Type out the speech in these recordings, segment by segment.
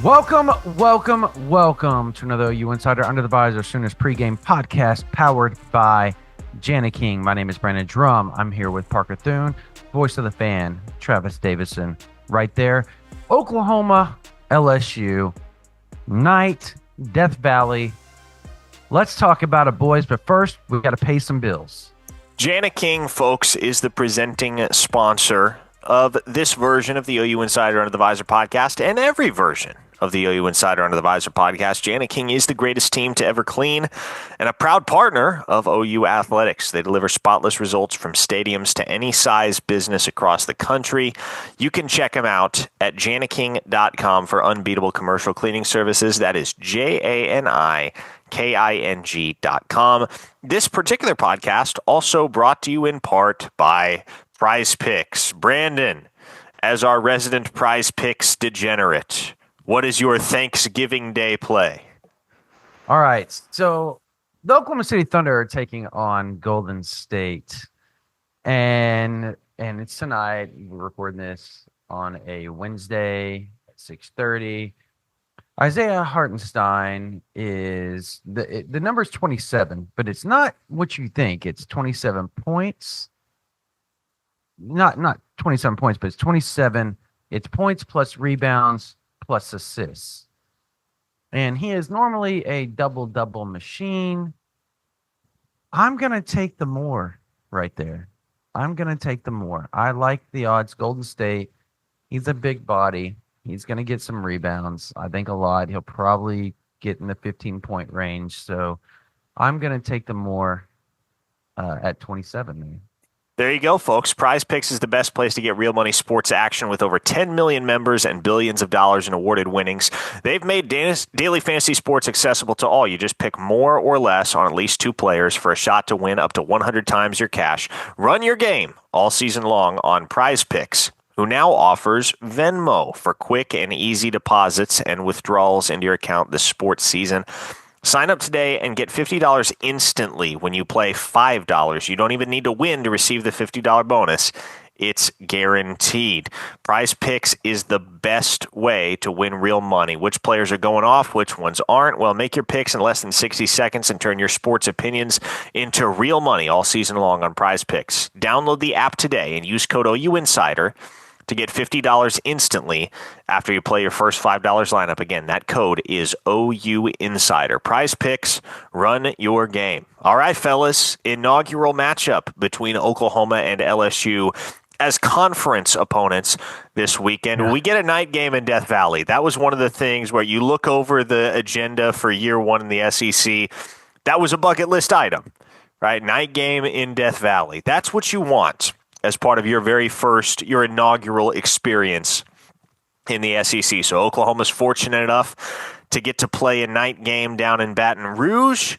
Welcome to another OU Insider Under the Visor Sooners Pregame Podcast powered by Jana King. My name is Brandon Drum. I'm here with Parker Thune, voice of the fan, Travis Davidson, right there. Oklahoma, LSU, night, Death Valley. Let's talk about it, boys, but first, we've got to pay some bills. Jana King, folks, is the presenting sponsor of this version of the OU Insider Under the Visor podcast and every version of the OU Insider Under the Visor podcast. Jana King is the greatest team to ever clean and a proud partner of OU Athletics. They deliver spotless results from stadiums to any size business across the country. You can check them out at janaking.com for unbeatable commercial cleaning services. That is JANIKING.com. This particular podcast also brought to you in part by Prize Picks. Brandon, as our resident Prize Picks degenerate, what is your Thanksgiving Day play? All right, so the Oklahoma City Thunder are taking on Golden State, and it's tonight. We're recording this on a Wednesday at 6:30. Isaiah Hartenstein is the number is 27, but it's not what you think. It's 27 points. Not 27 points, but it's 27. It's points plus rebounds plus assists. And he is normally a double-double machine. I'm going to take the more right there. I'm going to take the more. I like the odds. Golden State, he's a big body. He's going to get some rebounds. I think a lot. He'll probably get in the 15-point range. So I'm going to take the more at 27, man. There you go, folks. Prize Picks is the best place to get real money sports action with over 10 million members and billions of dollars in awarded winnings. They've made daily fantasy sports accessible to all. You just pick more or less on at least two players for a shot to win up to 100 times your cash. Run your game all season long on Prize Picks, who now offers Venmo for quick and easy deposits and withdrawals into your account this sports season. Sign up today and get $50 instantly when you play $5. You don't even need to win to receive the $50 bonus. It's guaranteed. Prize Picks is the best way to win real money. Which players are going off, which ones aren't? Well, make your picks in less than 60 seconds and turn your sports opinions into real money all season long on Prize Picks. Download the app today and use code OUInsider to get $50 instantly after you play your first $5 lineup. Again, that code is OU Insider. Prize Picks, run your game. All right, fellas, inaugural matchup between Oklahoma and LSU as conference opponents this weekend. Yeah. We get a night game in Death Valley. That was one of the things where you look over the agenda for year one in the SEC. That was a bucket list item, right? Night game in Death Valley. That's what you want as part of your your inaugural experience in the SEC. So Oklahoma's fortunate enough to get to play a night game down in Baton Rouge.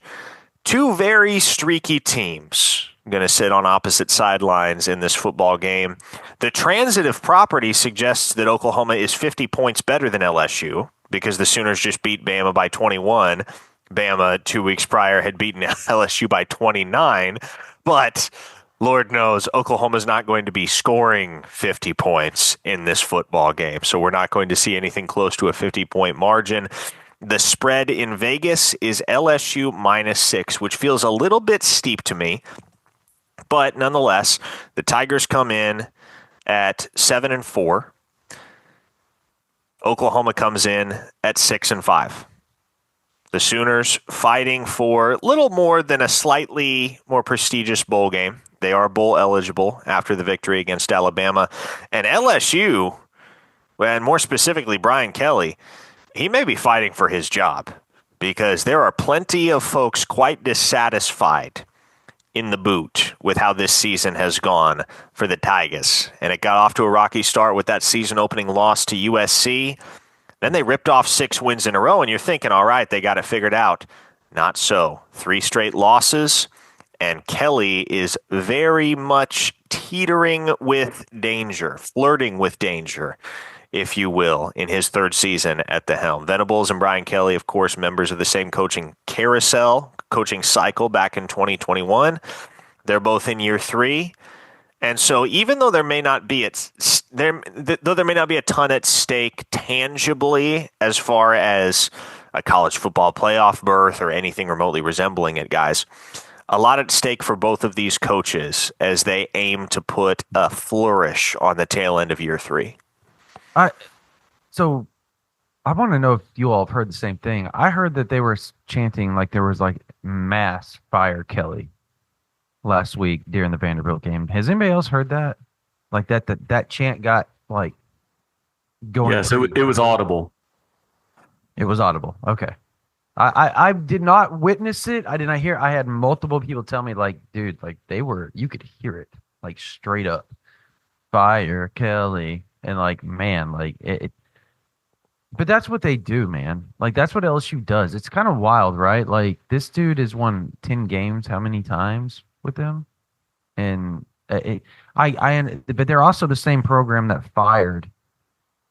Two very streaky teams going to sit on opposite sidelines in this football game. The transitive property suggests that Oklahoma is 50 points better than LSU because the Sooners just beat Bama by 21. Bama 2 weeks prior had beaten LSU by 29, but Lord knows Oklahoma's not going to be scoring 50 points in this football game, so we're not going to see anything close to a 50-point margin. The spread in Vegas is LSU -6, which feels a little bit steep to me, but nonetheless, the Tigers come in at 7-4. Oklahoma comes in at 6-5. The Sooners fighting for little more than a slightly more prestigious bowl game. They are bowl eligible after the victory against Alabama. And LSU, and more specifically Brian Kelly, he may be fighting for his job because there are plenty of folks quite dissatisfied in the boot with how this season has gone for the Tigers. And it got off to a rocky start with that season-opening loss to USC. Then they ripped off 6 wins in a row, and you're thinking, all right, they got it figured out. Not so. 3 straight losses. And Kelly is very much teetering with danger, flirting with danger, if you will, in his 3rd season at the helm. Venables and Brian Kelly, of course, members of the same coaching cycle back in 2021. They're both in year 3. And so, even though there may not be though there may not be a ton at stake tangibly as far as a college football playoff berth or anything remotely resembling it, guys, a lot at stake for both of these coaches as they aim to put a flourish on the tail end of year three. I so I want to know if you all have heard the same thing. I heard that they were chanting like there was like mass fire Kelly last week during the Vanderbilt game. Has anybody else heard that? Like that chant got like going. Yes, it was audible. It was audible. Okay. I did not witness it. I did not hear. I had multiple people tell me like, dude, like you could hear it like straight up. Fire Kelly. And like, man, like but that's what they do, man. Like that's what LSU does. It's kind of wild, right? Like this dude has won 10 games how many times with them? And but they're also the same program that fired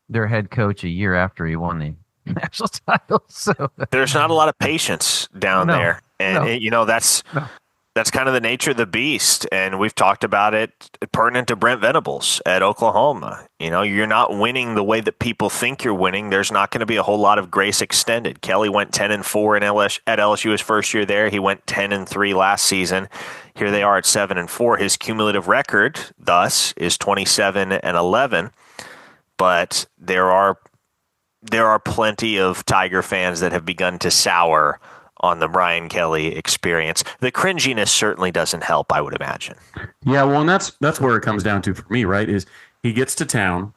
their head coach a year after he won the national title. So there's not a lot of patience down there. And that's No. that's kind of the nature of the beast. And we've talked about it pertinent to Brent Venables at Oklahoma. You're not winning the way that people think you're winning. There's not going to be a whole lot of grace extended. Kelly went 10-4 at LSU his first year there. He went 10-3 last season. Here they are at 7-4. His cumulative record, thus, is 27-11. But there are plenty of Tiger fans that have begun to sour on the Brian Kelly experience. The cringiness certainly doesn't help, I would imagine. Yeah, well, and that's where it comes down to for me, right? Is he gets to town,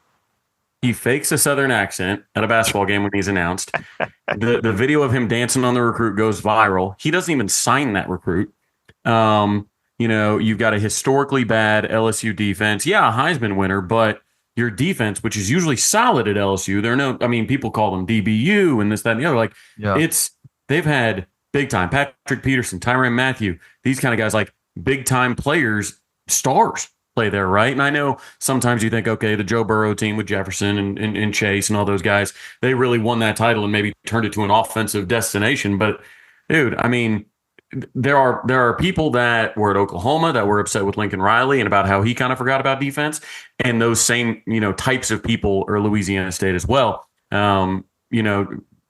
he fakes a Southern accent at a basketball game when he's announced. The video of him dancing on the recruit goes viral. He doesn't even sign that recruit. You've got a historically bad LSU defense. Yeah, a Heisman winner, but your defense, which is usually solid at LSU, people call them DBU and this, that, and the other. Like, yeah. They've had big time Patrick Peterson, Tyrann Mathieu, these kind of guys, like big time players, stars play there, right? And I know sometimes you think, okay, the Joe Burrow team with Jefferson and Chase and all those guys, they really won that title and maybe turned it to an offensive destination. But dude, there are people that were at Oklahoma that were upset with Lincoln Riley and about how he kind of forgot about defense, and those same types of people are Louisiana State as well.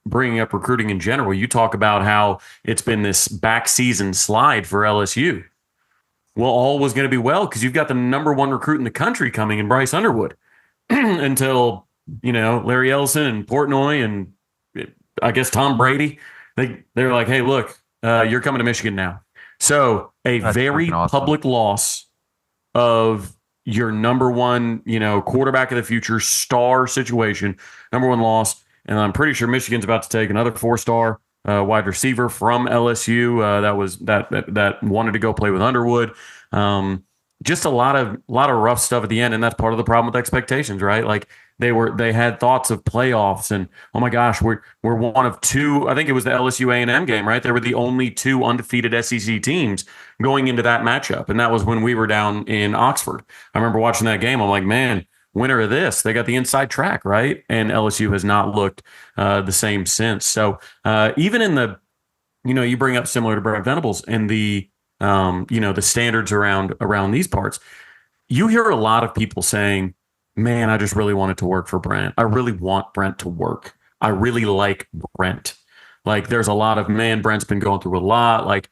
Bringing up recruiting in general, you talk about how it's been this back season slide for LSU. Well, all was going to be well because you've got the number one recruit in the country coming in Bryce Underwood until Larry Ellison and Portnoy and I guess Tom Brady. They're like, hey, look. You're coming to Michigan now. So that's very awesome. Public loss of your number one, quarterback of the future star situation, number one loss. And I'm pretty sure Michigan's about to take another 4-star wide receiver from LSU that wanted to go play with Underwood. Just a lot of rough stuff at the end, and that's part of the problem with expectations, right? Like they had thoughts of playoffs, and oh my gosh, we're one of two. I think it was the LSU A&M game, right? They were the only two undefeated SEC teams going into that matchup, and that was when we were down in Oxford. I remember watching that game. I'm like, man, winner of this, they got the inside track, right? And LSU has not looked the same since. So even in the, you bring up similar to Brent Venables and the the standards around these parts, you hear a lot of people saying, man, I just really want it to work for Brent. I really want Brent to work. I really like Brent. Like there's a lot of, man, Brent's been going through a lot, like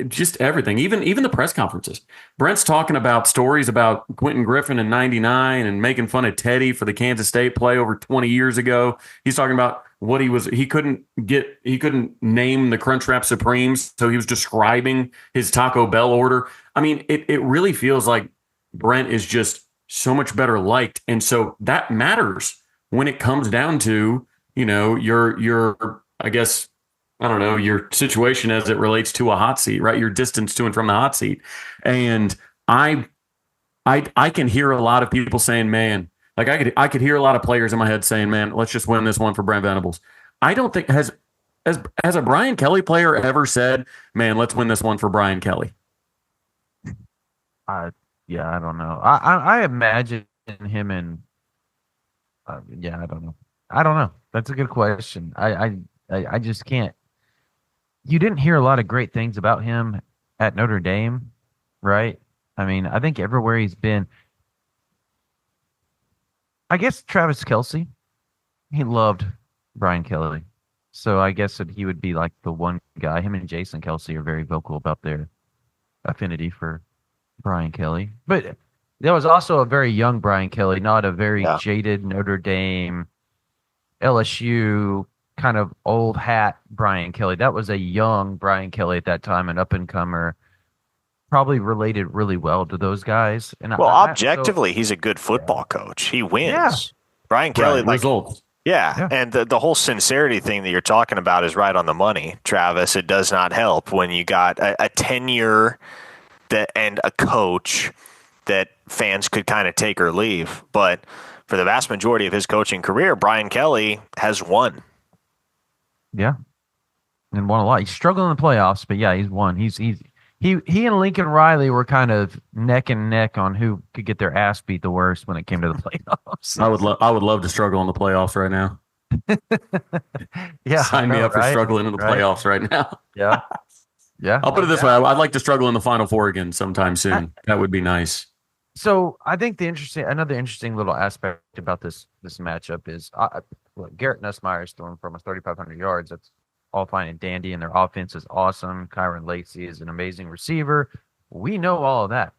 just everything, even the press conferences. Brent's talking about stories about Quentin Griffin in 99 and making fun of Teddy for the Kansas State play over 20 years ago. He's talking about what he couldn't name the Crunchwrap Supremes, so he was describing his Taco Bell order. I mean, it really feels like Brent is just so much better liked, and so that matters when it comes down to your I guess, I don't know, your situation as it relates to a hot seat, right? Your distance to and from the hot seat. And I can hear a lot of people saying, man, like I could hear a lot of players in my head saying, man, let's just win this one for Brent Venables. I don't think has a Brian Kelly player ever said, man, let's win this one for Brian Kelly? Yeah, I don't know. I imagine him in yeah, I don't know. That's a good question. I just can't. You didn't hear a lot of great things about him at Notre Dame, right? I mean, I think everywhere he's been, I guess Travis Kelce, he loved Brian Kelly. So I guess that he would be like the one guy. Him and Jason Kelsey are very vocal about their affinity for Brian Kelly. But there was also a very young Brian Kelly, not a very Yeah. jaded Notre Dame, LSU kind of old hat Brian Kelly. That was a young Brian Kelly at that time, an up and comer. Probably related really well to those guys. And Well, so objectively, he's a good football coach. He wins. Yeah. Brian Kelly, Right, results. Yeah, and the whole sincerity thing that you're talking about is right on the money, Travis. It does not help when you got a tenure and a coach that fans could kind of take or leave. But for the vast majority of his coaching career, Brian Kelly has won. Yeah, and won a lot. He's struggled in the playoffs, but yeah, he's won. He and Lincoln Riley were kind of neck and neck on who could get their ass beat the worst when it came to the playoffs. I would love to struggle in the playoffs right now. Yeah, Sign me up for struggling in the playoffs right now. Yeah, yeah. I'll put it this way: I'd like to struggle in the Final Four again sometime soon. That would be nice. So I think another interesting little aspect about this matchup is look, Garrett Nussmeier is throwing for almost 3,500 yards. That's all fine and dandy, and their offense is awesome. Kyron Lacey is an amazing receiver. We know all of that.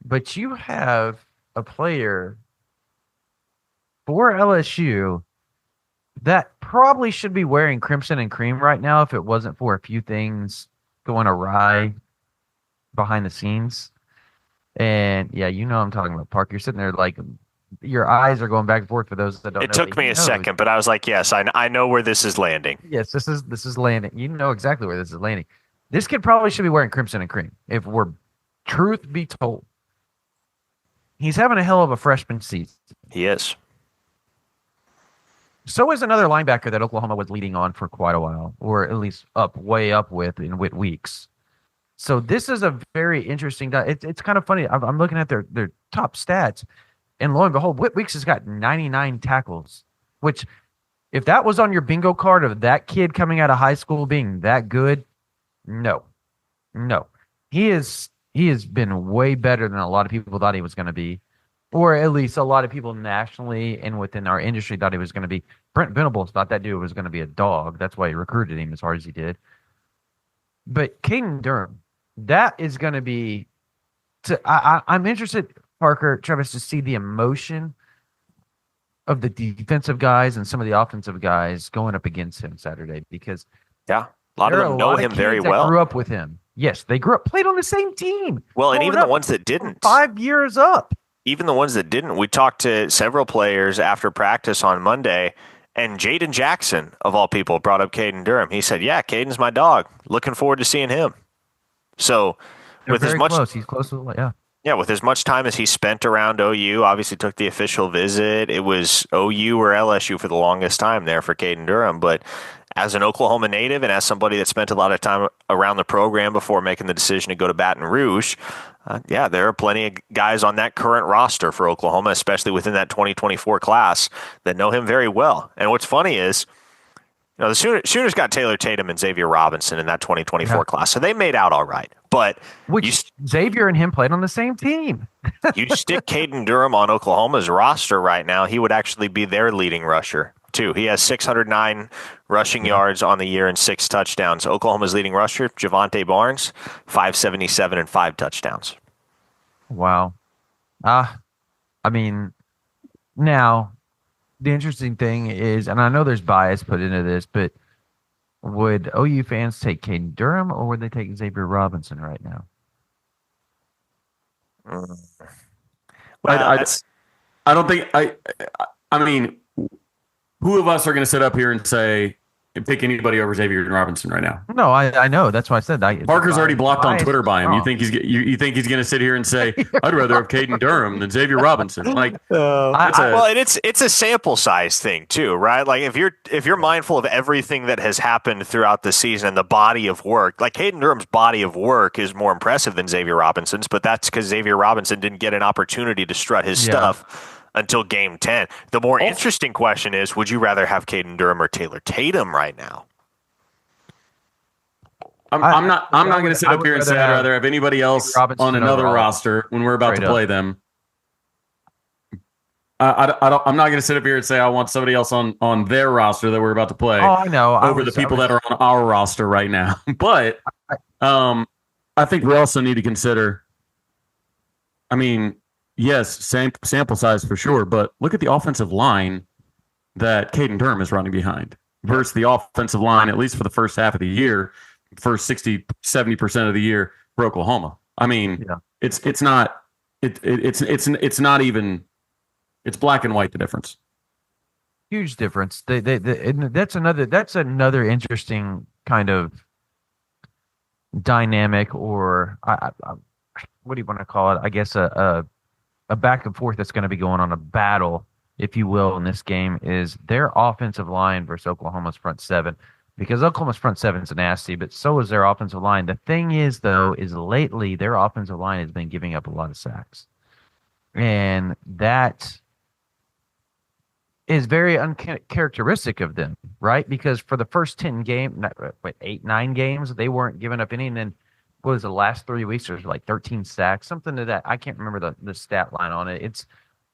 But you have a player for LSU that probably should be wearing crimson and cream right now if it wasn't for a few things going awry behind the scenes. And yeah, you know what I'm talking about, Park. You're sitting there like your eyes are going back and forth for those that don't know. It took me a second, but I was like, yes, I know where this is landing. Yes, this is landing. You know exactly where this is landing. This kid probably should be wearing crimson and cream, if we're truth be told. He's having a hell of a freshman season. He is. So is another linebacker that Oklahoma was leading on for quite a while, or at least way up with in Whit Weeks. So this is a very interesting. It's kind of funny. I'm looking at their top stats, and lo and behold, Whit Weeks has got 99 tackles. Which, if that was on your bingo card of that kid coming out of high school being that good, no, he has been way better than a lot of people thought he was going to be, or at least a lot of people nationally and within our industry thought he was going to be. Brent Venables thought that dude was going to be a dog. That's why he recruited him as hard as he did. But Caden Durham, that is going to be. I'm interested, Parker, Travis, to see the emotion of the defensive guys and some of the offensive guys going up against him Saturday, because a lot of them know him very well. Grew up with him. Yes, they played on the same team. Well, and even the ones that didn't. 5 years up. Even the ones that didn't. We talked to several players after practice on Monday, and Jaden Jackson, of all people, brought up Caden Durham. He said, yeah, Caden's my dog. Looking forward to seeing him. So with as much, close. He's close to with as much time as he spent around OU, obviously took the official visit. It was OU or LSU for the longest time there for Caden Durham. But as an Oklahoma native and as somebody that spent a lot of time around the program before making the decision to go to Baton Rouge, there are plenty of guys on that current roster for Oklahoma, especially within that 2024 class, that know him very well. And what's funny is, the Sooners got Taylor Tatum and Xavier Robinson in that 2024 class, so they made out all right. But Xavier and him played on the same team. You stick Caden Durham on Oklahoma's roster right now, he would actually be their leading rusher, too. He has 609 rushing yards on the year and 6 touchdowns. Oklahoma's leading rusher, Javonte Barnes, 577 and 5 touchdowns. Wow. Now, the interesting thing is, and I know there's bias put into this, but would OU fans take Caden Durham or would they take Xavier Robinson right now? Well, I don't think who of us are going to sit up here and say and pick anybody over Xavier Robinson right now? No, I know. That's why I said that. Parker's already blocked on Twitter by him. You think he's going to sit here and say, "I'd rather have Caden Durham than Xavier Robinson"? It's a sample size thing too, right? Like if you're mindful of everything that has happened throughout the season and the body of work, like Caden Durham's body of work is more impressive than Xavier Robinson's, but that's because Xavier Robinson didn't get an opportunity to strut his stuff until game 10. The more interesting question is, would you rather have Caden Durham or Taylor Tatum right now? I'm not going to sit up here and say I'd rather have anybody else on another roster when we're about to play them. I'm not going to sit up here and say I want somebody else on their roster that we're about to play. Oh, I know. Over the people that are on our roster right now. But I think we also need to consider. I mean, yes, sample size for sure, but look at the offensive line that Caden Durham is running behind versus the offensive line, at least for the first half of the year, first 60-70% of the year for Oklahoma. I mean, it's not even. It's black and white, the difference. Huge difference. That's another interesting kind of dynamic, or what do you want to call it? I guess a back and forth that's going to be going on, a battle, if you will, in this game is their offensive line versus Oklahoma's front seven. Because Oklahoma's front seven is nasty, but so is their offensive line. The thing is, though, is lately their offensive line has been giving up a lot of sacks. And that is very uncharacteristic of them, right? Because for the first 10 games, 9 games, they weren't giving up any. And then, what was the last 3 weeks? There's like 13 sacks, something to that. I can't remember the stat line on it.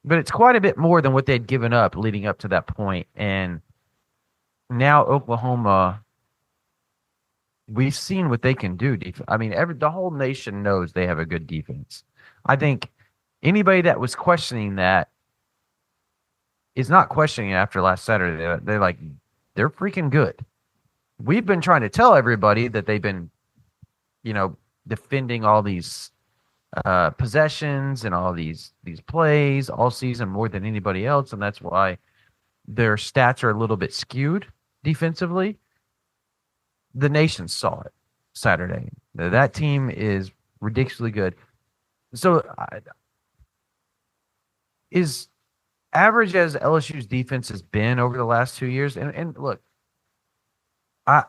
But it's quite a bit more than what they'd given up leading up to that point. And now Oklahoma, we've seen what they can do. I mean, the whole nation knows they have a good defense. I think anybody that was questioning that is not questioning it after last Saturday. They're freaking good. We've been trying to tell everybody that they've been, defending all these possessions and all these plays all season more than anybody else, and that's why their stats are a little bit skewed defensively. The nation saw it Saturday. That team is ridiculously good. So, is average as LSU's defense has been over the last 2 years, and look, I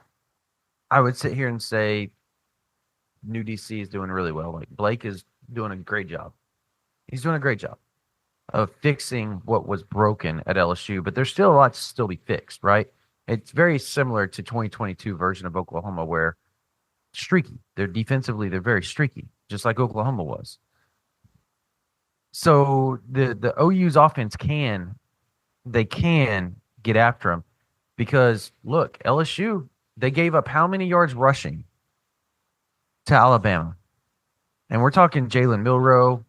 would sit here and say new DC is doing really well. Like, Blake is doing a great job. He's doing a great job of fixing what was broken at LSU, but there's still a lot to still be fixed, right? It's very similar to 2022 version of Oklahoma, where streaky. They're very streaky, just like Oklahoma was. So the OU's offense can get after them, because look, LSU, they gave up how many yards rushing to Alabama? And we're talking Jalen Milroe,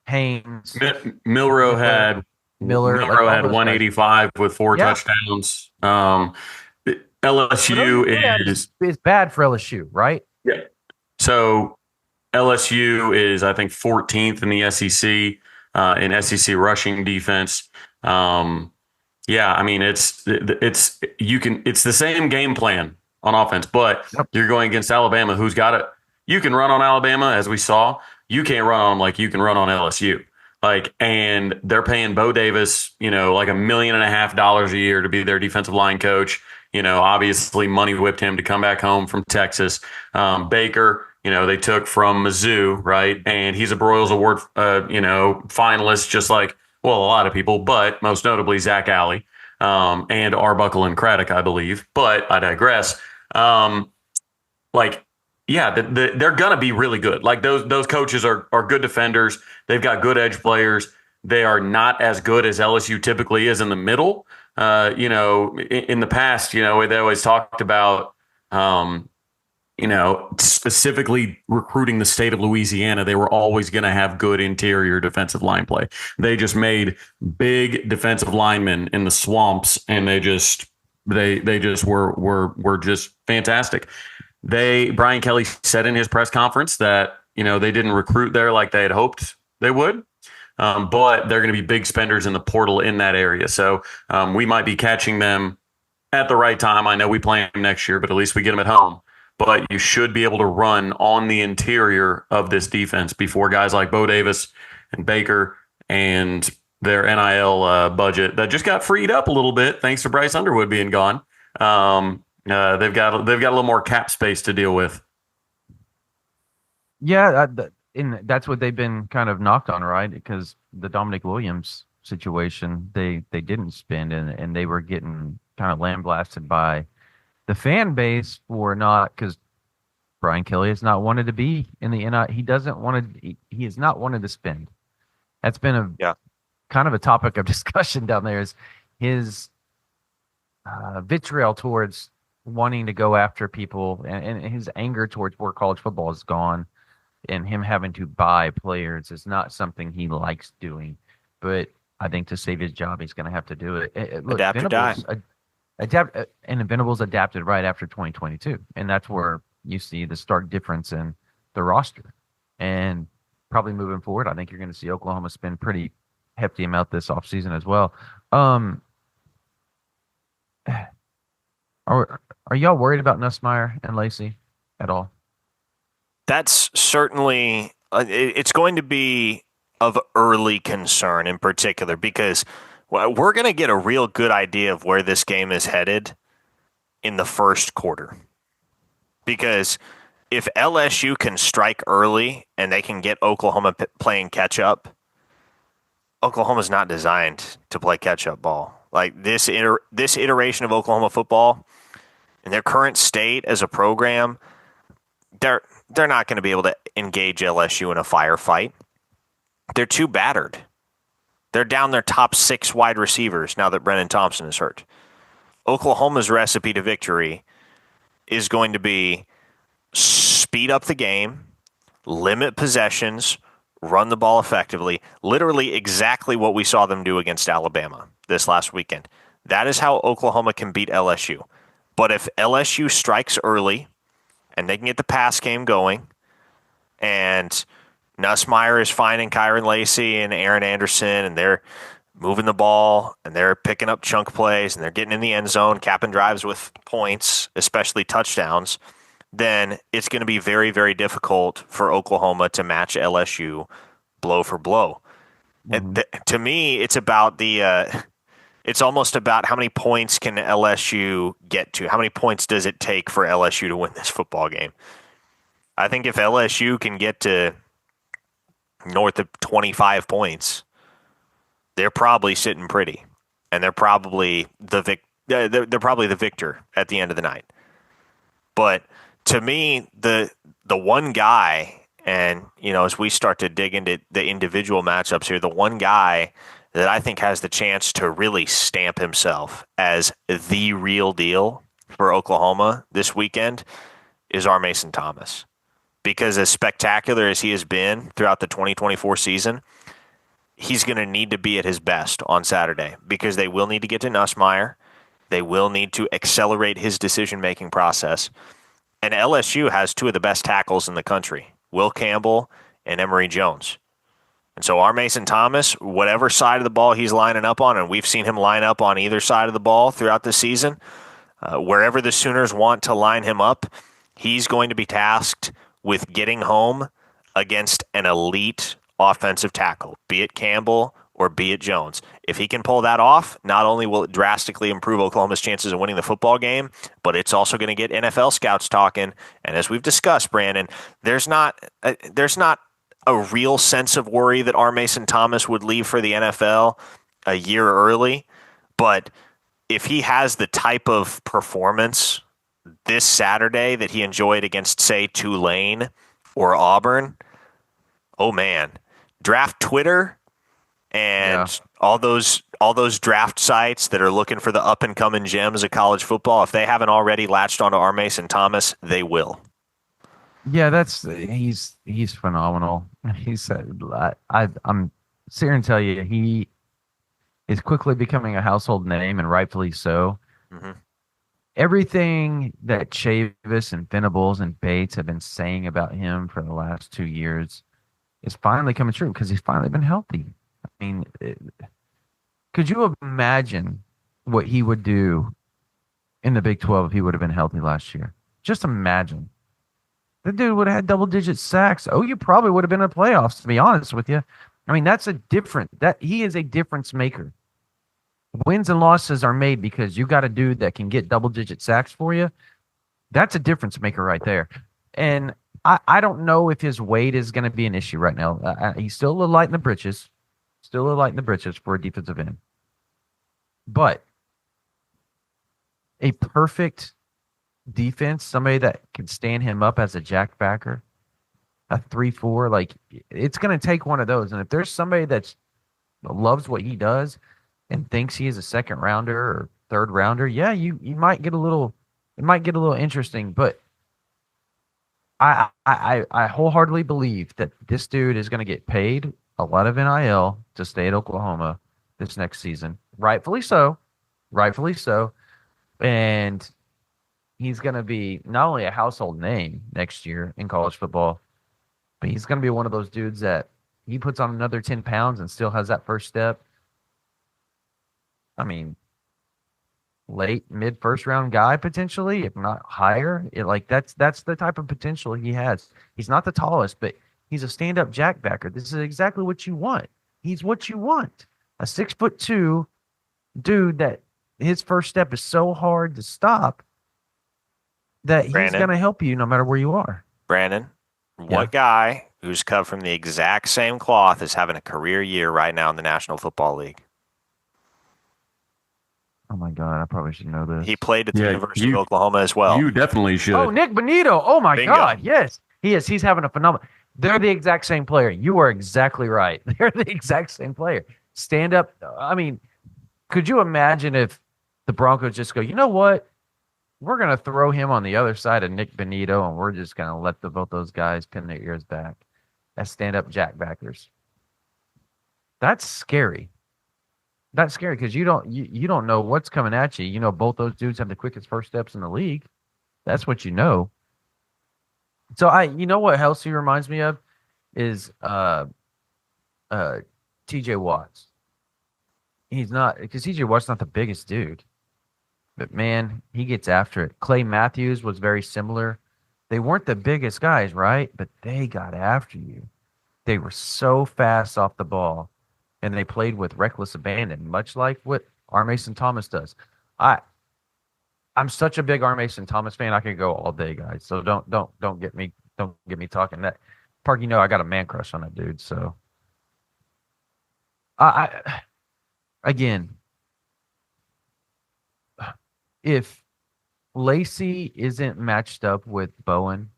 Haynes. Milroe had 185 with 4 touchdowns. LSU is bad for LSU, right? Yeah. So LSU is, I think, 14th in the SEC in SEC rushing defense. I mean, it's the same game plan on offense, but you're going against Alabama, who's got it. You can run on Alabama, as we saw. You can't run on them like you can run on LSU. And they're paying Bo Davis, like $1.5 million a year to be their defensive line coach. Obviously money whipped him to come back home from Texas. Baker, they took from Mizzou, right? And he's a Broyles Award, finalist, just like, a lot of people, but most notably Zach Alley, and Arbuckle and Craddock, I believe. But I digress. They're going to be really good. Like, those coaches are good defenders. They've got good edge players. They are not as good as LSU typically is in the middle. In the past, they always talked about, specifically recruiting the state of Louisiana. They were always going to have good interior defensive line play. They just made big defensive linemen in the swamps, and they just were just fantastic. Brian Kelly said in his press conference that, they didn't recruit there like they had hoped they would. But they're going to be big spenders in the portal in that area. So we might be catching them at the right time. I know we play them next year, but at least we get them at home. But you should be able to run on the interior of this defense before guys like Bo Davis and Baker and their NIL budget that just got freed up a little bit thanks to Bryce Underwood being gone. They've got a little more cap space to deal with. Yeah, and that's what they've been kind of knocked on, right? Because the Dominic Williams situation, they didn't spend, and they were getting kind of lambasted by the fan base for not, because Brian Kelly has not wanted to be in the NI. He doesn't want to. He has not wanted to spend. That's been a kind of a topic of discussion down there. Is his vitriol towards wanting to go after people, and his anger towards where college football is gone, and him having to buy players is not something he likes doing. But I think to save his job, he's going to have to do it. Look, Adapt or die. And Venables adapted right after 2022, and that's where you see the stark difference in the roster. And probably moving forward, I think you're going to see Oklahoma spend pretty hefty amount this offseason as well. Are y'all worried about Nussmeier and Lacey at all? That's certainly it's going to be of early concern in particular because we're going to get a real good idea of where this game is headed in the first quarter. Because if LSU can strike early and they can get Oklahoma playing catch up, Oklahoma's not designed to play catch up ball. Like this iteration of Oklahoma football in their current state as a program, they're not going to be able to engage LSU in a firefight. They're too battered. They're down their top 6 wide receivers now that Brennan Thompson is hurt. Oklahoma's recipe to victory is going to be speed up the game, limit possessions, run the ball effectively, literally exactly what we saw them do against Alabama this last weekend. That is how Oklahoma can beat LSU. But if LSU strikes early and they can get the pass game going and Nussmeier is finding Kyron Lacey and Aaron Anderson and they're moving the ball and they're picking up chunk plays and they're getting in the end zone, capping drives with points, especially touchdowns, then it's going to be very, very difficult for Oklahoma to match LSU blow for blow. Mm-hmm. And to me, it's about it's almost about how many points can LSU get to? How many points does it take for LSU to win this football game? I think if LSU can get to north of 25 points, they're probably sitting pretty, and they're probably the victor at the end of the night. But to me, the one guy, and as we start to dig into the individual matchups here, the one guy that I think has the chance to really stamp himself as the real deal for Oklahoma this weekend is our Mason Thomas. Because as spectacular as he has been throughout the 2024 season, he's going to need to be at his best on Saturday because they will need to get to Nussmeier. They will need to accelerate his decision-making process. And LSU has 2 of the best tackles in the country, Will Campbell and Emory Jones. And so our Mason Thomas, whatever side of the ball he's lining up on, and we've seen him line up on either side of the ball throughout the season, wherever the Sooners want to line him up, he's going to be tasked with getting home against an elite offensive tackle, be it Campbell or be it Jones. If he can pull that off, not only will it drastically improve Oklahoma's chances of winning the football game, but it's also going to get NFL scouts talking. And as we've discussed, Brandon, there's not a real sense of worry that R. Mason Thomas would leave for the NFL a year early. But if he has the type of performance this Saturday that he enjoyed against, say, Tulane or Auburn, oh man, draft Twitter and all those draft sites that are looking for the up and coming gems of college football, if they haven't already latched onto R. Mason Thomas, they will. Yeah, he's phenomenal. I'm sitting here and tell you, he is quickly becoming a household name, and rightfully so. Mm-hmm. Everything that Chavis and Venables and Bates have been saying about him for the last 2 years is finally coming true because he's finally been healthy. I mean, could you imagine what he would do in the Big 12 if he would have been healthy last year? Just imagine. The dude would have had double-digit sacks. Oh, you probably would have been in the playoffs, to be honest with you. I mean, he is a difference maker. Wins and losses are made because you got a dude that can get double-digit sacks for you. That's a difference maker right there. And I don't know if his weight is going to be an issue right now. He's still a little light in the britches. Still a little light in the britches for a defensive end. But a perfect defense, somebody that can stand him up as a jackbacker, a 3-4. Like, it's going to take one of those. And if there's somebody that loves what he does and thinks he is a second rounder or third rounder, yeah, you might get a little. It might get a little interesting, but I wholeheartedly believe that this dude is going to get paid a lot of NIL to stay at Oklahoma this next season. Rightfully so. Rightfully so. And he's going to be not only a household name next year in college football, but he's going to be one of those dudes that he puts on another 10 pounds and still has that first step. I mean, mid first round guy potentially, if not higher. That's the type of potential he has. He's not the tallest, but he's a stand-up jackbacker. This is exactly what you want. He's what you want. A 6'2" dude that his first step is so hard to stop that he's going to help you no matter where you are. Brandon, what guy who's cut from the exact same cloth is having a career year right now in the National Football League? Oh, my God. I probably should know this. He played at the University of Oklahoma as well. You definitely should. Oh, Nick Bonito. Oh, my Bingo. God. Yes. He is. He's having a phenomenal. They're the exact same player. You are exactly right. They're the exact same player. Stand up. I mean, could you imagine if the Broncos just go, you know what? We're going to throw him on the other side of Nick Bonito, and we're just going to let both those guys pin their ears back as stand-up jackbackers. That's scary. That's scary because you don't know what's coming at you. You know, both those dudes have the quickest first steps in the league. That's what you know. So you know what else he reminds me of is T.J. Watts. He's not, because T.J. Watt's not the biggest dude, but man, he gets after it. Clay Matthews was very similar. They weren't the biggest guys, right? But they got after you. They were so fast off the ball. And they played with reckless abandon, much like what R. Mason Thomas does. I'm such a big R. Mason Thomas fan. I could go all day, guys. So don't get me talking that. Park, you know I got a man crush on that dude. So again, if Lacey isn't matched up with Bowen,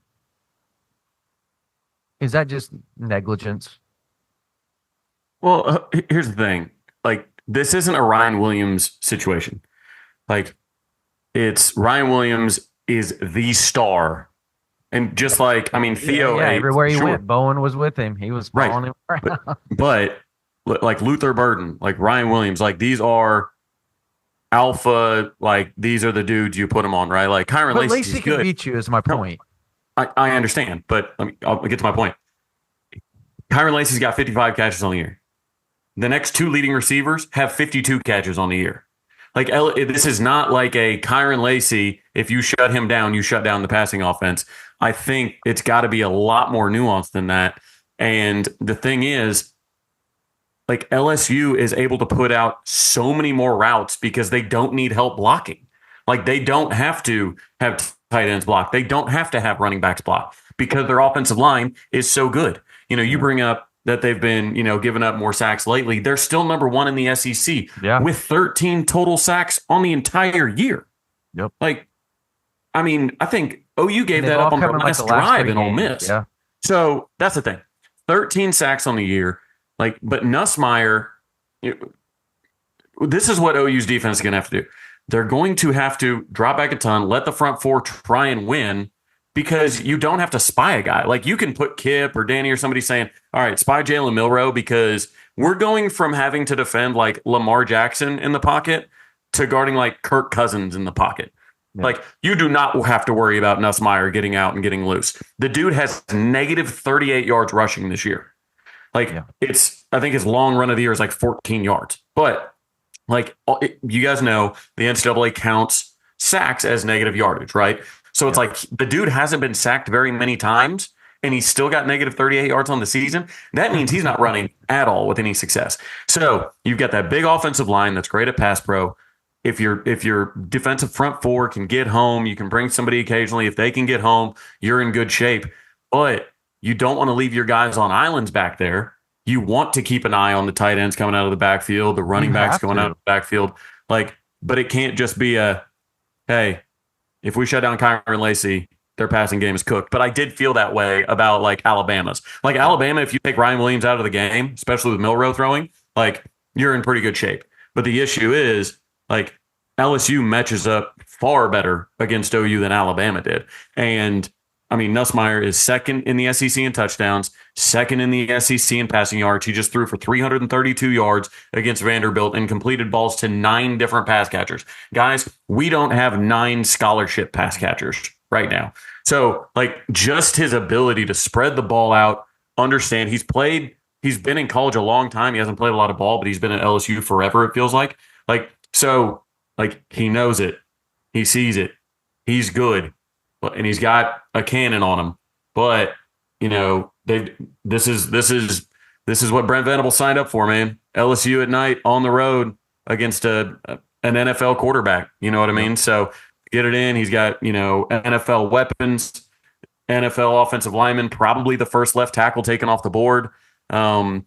is that just negligence? Well, here's the thing. Like, this isn't a Ryan Williams situation. Like, it's Ryan Williams is the star. And just like, I mean, Theo. Yeah, everywhere he went, Bowen was with him. He was following him around. But like Luther Burden, like Ryan Williams, like these are alpha, like these are the dudes you put them on, right? Like Kyron Lacey can beat you is my point. I understand, but I'll get to my point. Kyron Lacey's got 55 catches on the year. The next two leading receivers have 52 catches on the year. Like, this is not like a Kyron Lacey, if you shut him down, you shut down the passing offense. I think it's got to be a lot more nuanced than that. And the thing is, like, LSU is able to put out so many more routes because they don't need help blocking. Like, they don't have to have tight ends block. They don't have to have running backs block because their offensive line is so good. You know, you bring up that they've been, giving up more sacks lately. They're still number one in the SEC with 13 total sacks on the entire year. Yep. Like, I mean, I think OU gave that up on their last drive in Ole Miss. Yeah. So that's the thing. 13 sacks on the year. Like, but Nussmeier, this is what OU's defense is going to have to do. They're going to have to drop back a ton, let the front four try and win, because you don't have to spy a guy. Like, you can put Kip or Danny or somebody saying, all right, spy Jalen Milroe, because we're going from having to defend like Lamar Jackson in the pocket to guarding like Kirk Cousins in the pocket. Yeah. Like, you do not have to worry about Nussmeier getting out and getting loose. The dude has negative 38 yards rushing this year. Like, I think his long run of the year is like 14 yards. But like, you guys know the NCAA counts sacks as negative yardage, right? So it's like the dude hasn't been sacked very many times, and he's still got negative 38 yards on the season. That means he's not running at all with any success. So you've got that big offensive line that's great at pass pro. If your defensive front four can get home, you can bring somebody occasionally. If they can get home, you're in good shape. But you don't want to leave your guys on islands back there. You want to keep an eye on the tight ends coming out of the backfield, the running backs going out of the backfield. Like, but it can't just be hey, if we shut down Kyron Lacy, their passing game is cooked. But I did feel that way about like Alabama's. Like Alabama, if you take Ryan Williams out of the game, especially with Milroe throwing, like you're in pretty good shape. But the issue is like LSU matches up far better against OU than Alabama did. And I mean, Nussmeier is second in the SEC in touchdowns, second in the SEC in passing yards. He just threw for 332 yards against Vanderbilt and completed balls to 9 different pass catchers. Guys, we don't have 9 scholarship pass catchers right now. So, like, just his ability to spread the ball out, understand he's been in college a long time. He hasn't played a lot of ball, but he's been at LSU forever, it feels like. So, he knows it. He sees it. He's good. And he's got a cannon on him. But, this is what Brent Venables signed up for, man. LSU at night on the road against an NFL quarterback. You know what I mean? So get it in. He's got, NFL weapons, NFL offensive lineman, probably the first left tackle taken off the board. But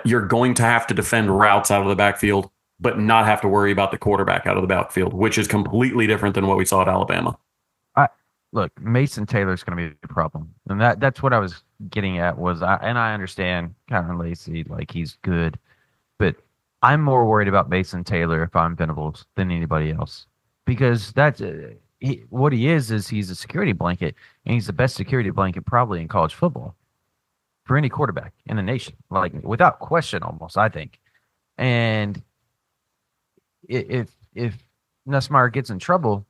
you're going to have to defend routes out of the backfield, but not have to worry about the quarterback out of the backfield, which is completely different than what we saw at Alabama. Look, Mason Taylor's going to be the problem. And that's what I was getting at and I understand Kyron Lacy, like he's good, but I'm more worried about Mason Taylor if I'm Venables than anybody else, because that's what he is he's a security blanket, and he's the best security blanket probably in college football for any quarterback in the nation, like without question almost, I think. And if Nussmeier gets in trouble,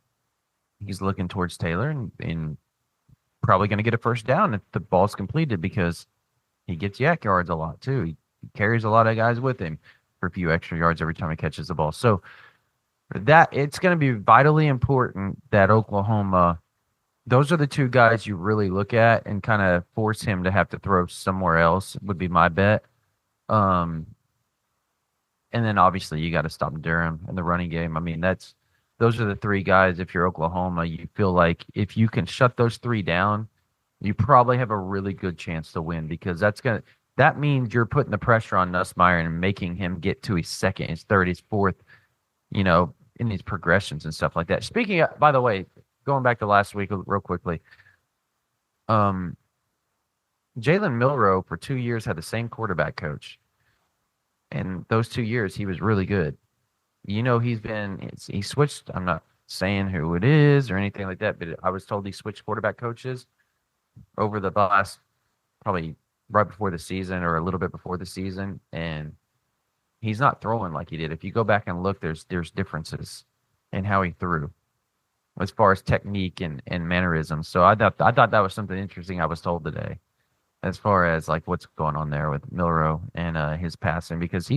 he's looking towards Taylor and probably going to get a first down if the ball's completed, because he gets yak yards a lot too. He carries a lot of guys with him for a few extra yards every time he catches the ball. So that it's going to be vitally important that Oklahoma, those are the 2 guys you really look at and kind of force him to have to throw somewhere else, would be my bet. And then obviously you got to stop Durham in the running game. I mean, those are the 3 guys. If you're Oklahoma, you feel like if you can shut those 3 down, you probably have a really good chance to win, because that means you're putting the pressure on Nussmeier and making him get to his second, his third, his fourth, in these progressions and stuff like that. Speaking of, by the way, going back to last week real quickly, Jalen Milroe for 2 years had the same quarterback coach. And those 2 years, he was really good. He switched. I'm not saying who it is or anything like that, but I was told he switched quarterback coaches over the last, probably right before the season or a little bit before the season. And he's not throwing like he did. If you go back and look, there's differences in how he threw as far as technique and mannerisms. So I thought that was something interesting I was told today, as far as like what's going on there with Milroe and his passing, because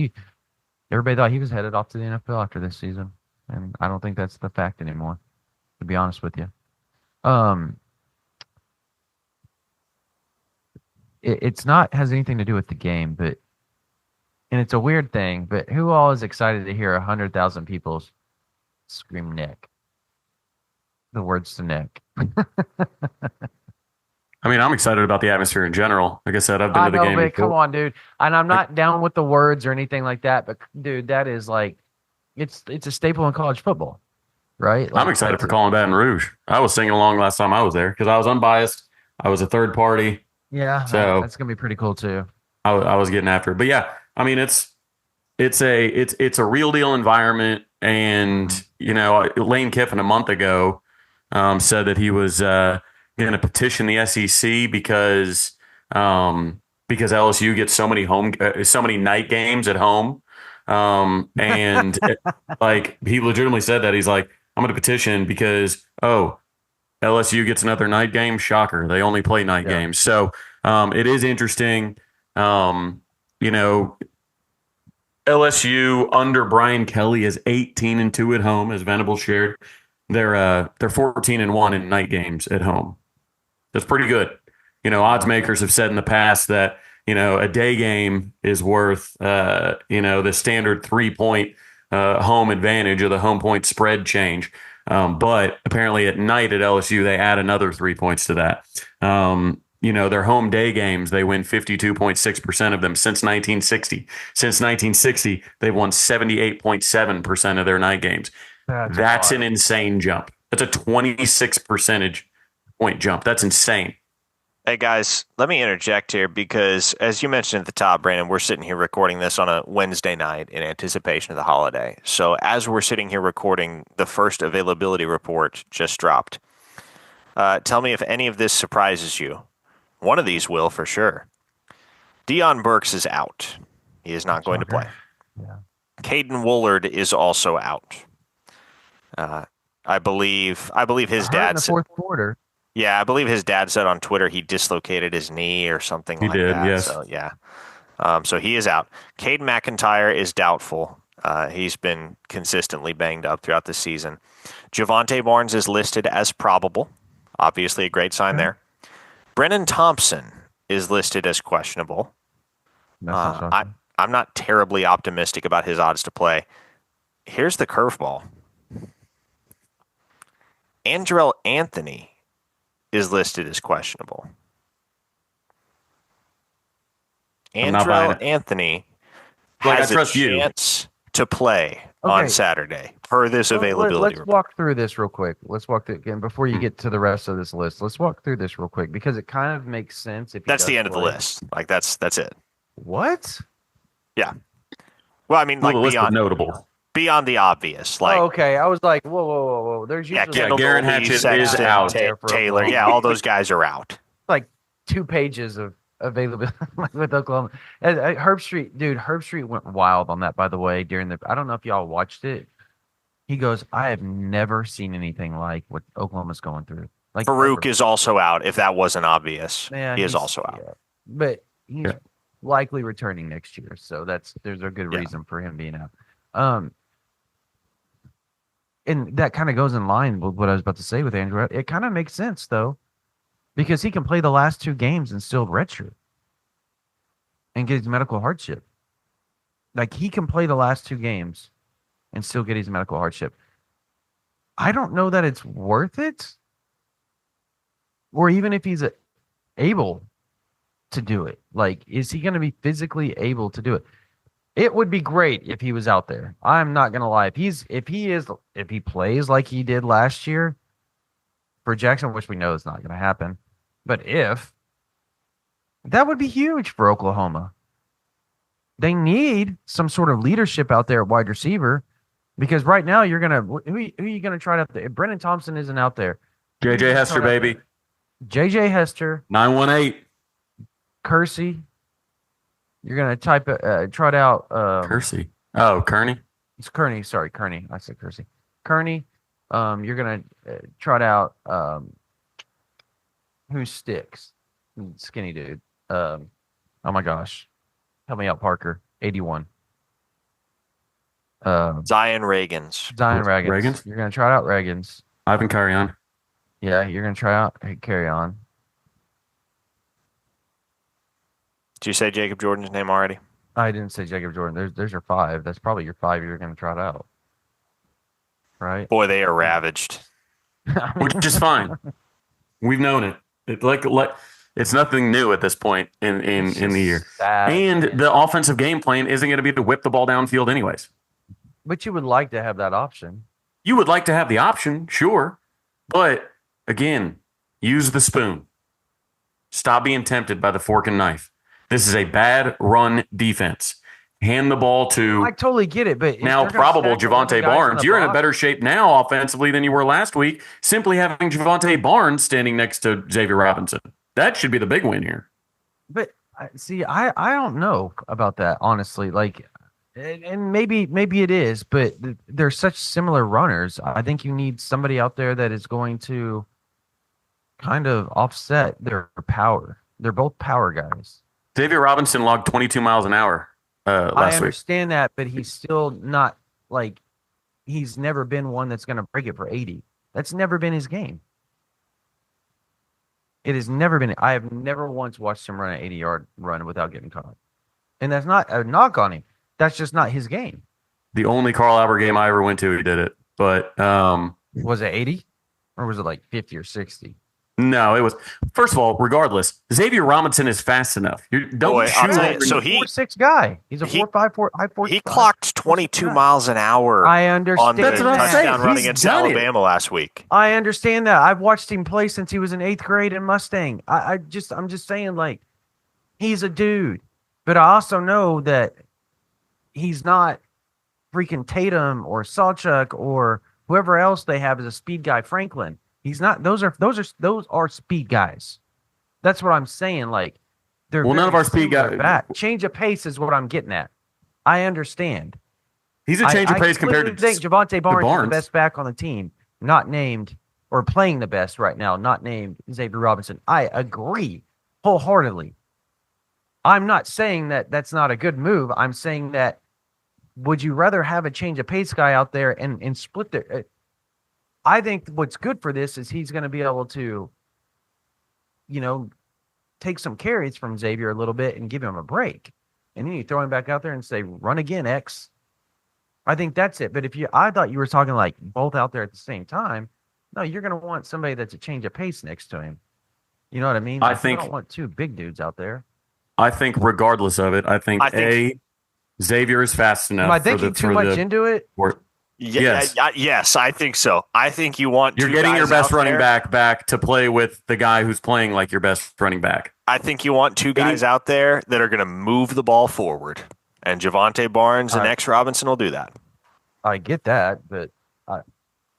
everybody thought he was headed off to the NFL after this season, and I don't think that's the fact anymore, to be honest with you. It's not has anything to do with the game, and it's a weird thing, but who all is excited to hear 100,000 people scream Nick? The words to Nick. I mean, I'm excited about the atmosphere in general. Like I said, I've been to the game before. Come on, dude. And I'm not down with the words or anything like that, but dude, that is like, it's a staple in college football, right? Like, I'm excited for calling Baton Rouge. I was singing along last time I was there because I was unbiased. I was a third party. Yeah, so that's gonna be pretty cool too. I was getting after it, but yeah, I mean, it's a real deal environment, and Lane Kiffin a month ago said that he was going to petition the SEC because LSU gets so many night games at home, and like he legitimately said that he's like, I'm going to petition because LSU gets another night game. Shocker, they only play night games. So it is interesting. LSU under Brian Kelly is 18-2 at home, as Venables shared. They're 14-1 in night games at home. That's pretty good. Odds makers have said in the past that, a day game is worth, the standard 3-point home advantage or the home point spread change. But apparently at night at LSU, they add another 3 points to that. Their home day games, they win 52.6% of them since 1960. Since 1960, they've won 78.7% of their night games. That's an insane jump. That's a 26 percentage point jump. That's insane. Hey, guys, let me interject here because, as you mentioned at the top, Brandon, we're sitting here recording this on a Wednesday night in anticipation of the holiday. So as we're sitting here recording, the first availability report just dropped. Tell me if any of this surprises you. One of these will, for sure. Deion Burks is out. He is not going to play. Yeah. Caden Woolard is also out. I believe his dad in the fourth quarter. Yeah, I believe his dad said on Twitter he dislocated his knee or something like that. Yes. So yeah, so he is out. Cade McIntyre is doubtful. He's been consistently banged up throughout the season. Javonte Barnes is listed as probable. Obviously, a great sign there. Brennan Thompson is listed as questionable. I'm not terribly optimistic about his odds to play. Here's the curveball. Andrell Anthony is listed as questionable. Andrell Anthony has a chance to play on Saturday per this availability. Let's walk through this real quick. Let's walk through again before you get to the rest of this list. Let's walk through this real quick because it kind of makes sense. If that's the end of the list. Like that's it. What? Yeah. Well, I mean, like beyond the obvious. Like, okay. I was like, whoa. There's usually Garen Hatchett is out. Taylor, all those guys are out. Like 2 pages of availability with Oklahoma. Herb Street went wild on that. By the way, I don't know if y'all watched it. He goes, I have never seen anything like what Oklahoma's going through. Like Farouk is also out. If that wasn't obvious, he is also out. Yeah. But he's likely returning next year, so there's a good reason for him being out. And that kind of goes in line with what I was about to say with Andrew. It kind of makes sense, though, because he can play the last 2 games and still redshirt and get his medical hardship. Like, he can play the last 2 games and still get his medical hardship. I don't know that it's worth it, or even if he's able to do it. Like, is he going to be physically able to do it? It would be great if he was out there. I'm not gonna lie. If he plays like he did last year for Jackson, which we know is not gonna happen, but that would be huge for Oklahoma. They need some sort of leadership out there at wide receiver because right now who are you gonna try out there? If Brennan Thompson isn't out there, JJ Hester, baby. JJ Hester, 918. Kersey. You're going to trot out... Kersey. Oh, Kearney? It's Kearney. Sorry, Kearney. I said Kersey. Kearney. You're going to trot out... who sticks? Skinny dude. Oh, my gosh. Help me out, Parker. 81. Zion Reagans. You're going to trot out Reagans. Ivan Carry On. Yeah, you're going to try out Carry On. Did you say Jacob Jordan's name already? I didn't say Jacob Jordan. There's your 5. That's probably your 5 you're going to trot out. Right? Boy, they are ravaged. Which is fine. We've known it. It's nothing new at this point in the year. And the offensive game plan isn't going to be to whip the ball downfield anyways. But you would like to have that option. You would like to have the option, sure. But, again, use the spoon. Stop being tempted by the fork and knife. This is a bad run defense. Hand the ball to... I totally get it, but... Now probable Javonte Barnes. You're in a better shape now offensively than you were last week, simply having Javonte Barnes standing next to Xavier Robinson. That should be the big win here. But, see, I don't know about that, honestly. Like, and maybe it is, but they're such similar runners. I think you need somebody out there that is going to kind of offset their power. They're both power guys. Xavier Robinson logged 22 miles an hour last week. I understand that, but he's still not like he's never been one that's going to break it for 80. That's never been his game. It has never been. I have never once watched him run an 80-yard run without getting caught. And that's not a knock on him. That's just not his game. The only Carl Albert game I ever went to, he did it. But was it 80 or was it like 50 or 60? No, it was. First of all, regardless, Xavier Robinson is fast enough. Boy, I'll tell you, so He's a 4.6 guy. He's a 4.5, high 4. He clocked 22 miles an hour. I understand. On the touchdown run He's against done it. Alabama last week. I understand that. I've watched him play since he was in 8th grade in Mustang. I'm just saying, like, he's a dude. But I also know that he's not freaking Tatum or Sawchuk or whoever else they have as a speed guy, Franklin. He's not. Those are speed guys. That's what I'm saying. Like, they're none of our speed guys. Change of pace is what I'm getting at. I understand. He's a change of pace compared to. I think Javonte Barnes is the best back on the team, not named or playing the best right now, not named Xavier Robinson. I agree wholeheartedly. I'm not saying that that's not a good move. I'm saying that would you rather have a change of pace guy out there and split the I think what's good for this is he's going to be able to, take some carries from Xavier a little bit and give him a break. And then you throw him back out there and say, run again, X. I think that's it. But I thought you were talking like both out there at the same time. No, you're going to want somebody that's a change of pace next to him. You know what I mean? I think you don't want two big dudes out there. I think regardless of it, I think Xavier is fast enough. Am I thinking too much into it? Yes, I think so. I think you're getting your best running back to play with the guy who's playing like your best running back. I think you want two guys out there that are going to move the ball forward, and Javonte Barnes and X Robinson will do that. I get that, but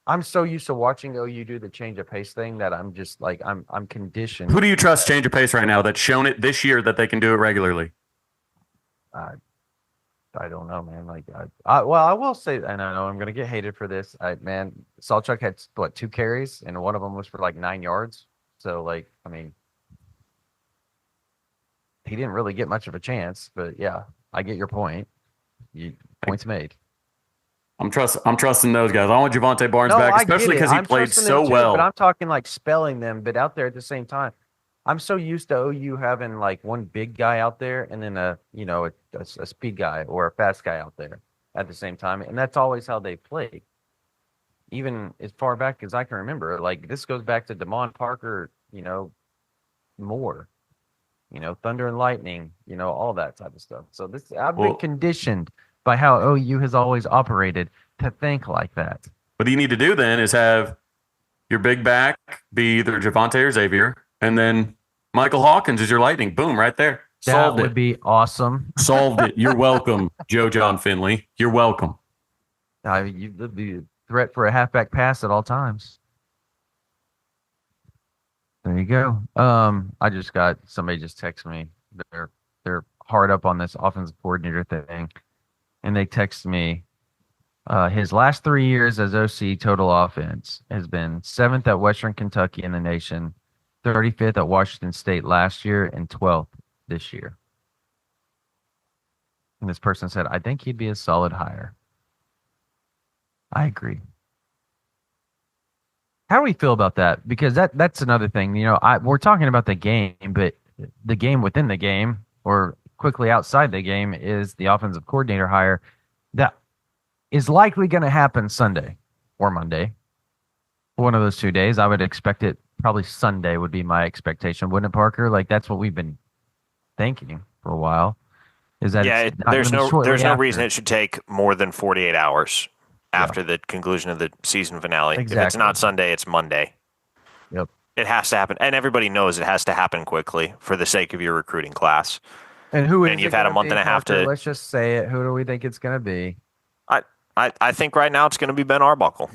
I'm so used to watching OU do the change of pace thing that I'm just like I'm conditioned. Who do you trust change of pace right now that's shown it this year that they can do it regularly? I don't know, man. Like, I will say, and I know I'm going to get hated for this. Sawchuk had 2 carries, and one of them was for like 9 yards. So, like, I mean, he didn't really get much of a chance. But yeah, I get your point. Points made. I'm trusting those guys. I want Javonte Barnes back, especially because he played so well. But I'm talking like spelling them, but out there at the same time. I'm so used to OU having like one big guy out there and then a speed guy or a fast guy out there at the same time, and that's always how they play. Even as far back as I can remember, like this goes back to Damon Parker, Moore, Thunder and Lightning, all that type of stuff. So I've been conditioned by how OU has always operated to think like that. What you need to do then is have your big back be either Javonte or Xavier. And then Michael Hawkins is your Lightning. Boom, right there. Solved it. That would be awesome. Solved it. You're welcome, Joe John Finley. You're welcome. You'd be a threat for a halfback pass at all times. There you go. I just got somebody just text me. They're hard up on this offensive coordinator thing, and they text me. His last 3 years as OC total offense has been 7th at Western Kentucky in the nation, 35th at Washington State last year, and 12th this year. And this person said, I think he'd be a solid hire. I agree. How do we feel about that? Because that's another thing. We're talking about the game, but the game within the game or quickly outside the game is the offensive coordinator hire that is likely going to happen Sunday or Monday. One of those 2 days. I would expect it. Probably Sunday would be my expectation, wouldn't it, Parker? Like that's what we've been thinking for a while. Is that there's no reason it should take more than 48 hours after the conclusion of the season finale. Exactly. If it's not Sunday, it's Monday. Yep. It has to happen, and everybody knows it has to happen quickly for the sake of your recruiting class. And you've had a month and a half to. Let's just say it. Who do we think it's going to be? I think right now it's going to be Ben Arbuckle.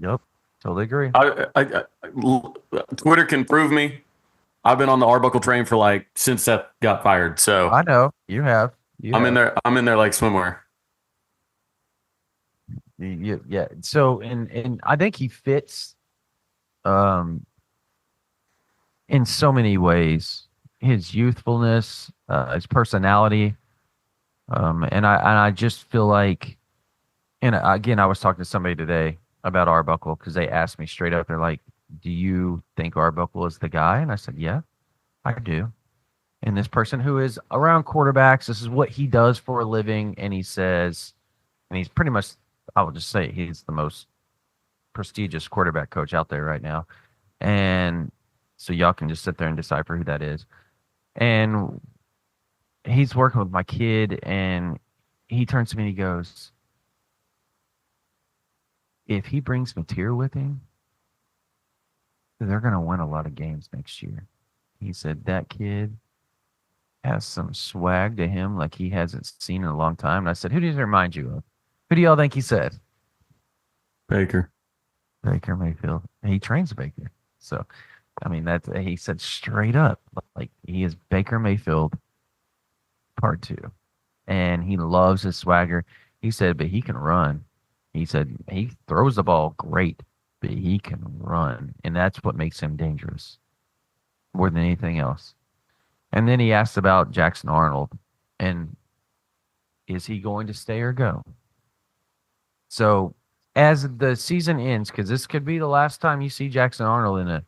Yep. Totally agree. Twitter can prove me. I've been on the Arbuckle train for since Seth got fired. So I know you have. I'm in there like swimwear. Yeah. So and I think he fits, in so many ways. His youthfulness, his personality, and I just feel like, and again, I was talking to somebody today about Arbuckle because they asked me straight up. They're like, do you think Arbuckle is the guy? And I said, yeah, I do. And this person who is around quarterbacks, this is what he does for a living. And he says, and he's pretty much, I will just say he's the most prestigious quarterback coach out there right now. And so y'all can just sit there and decipher who that is. And he's working with my kid, and he turns to me and he goes, if he brings material with him, they're going to win a lot of games next year. He said that kid has some swag to him like he hasn't seen in a long time. And I said, who does it remind you of? Who do y'all think he said? Baker Mayfield. He trains Baker. So, I mean, he said straight up, like he is Baker Mayfield part 2. And he loves his swagger. He said, but he can run. He said he throws the ball great, but he can run. And that's what makes him dangerous more than anything else. And then he asked about Jackson Arnold and is he going to stay or go? So as the season ends, because this could be the last time you see Jackson Arnold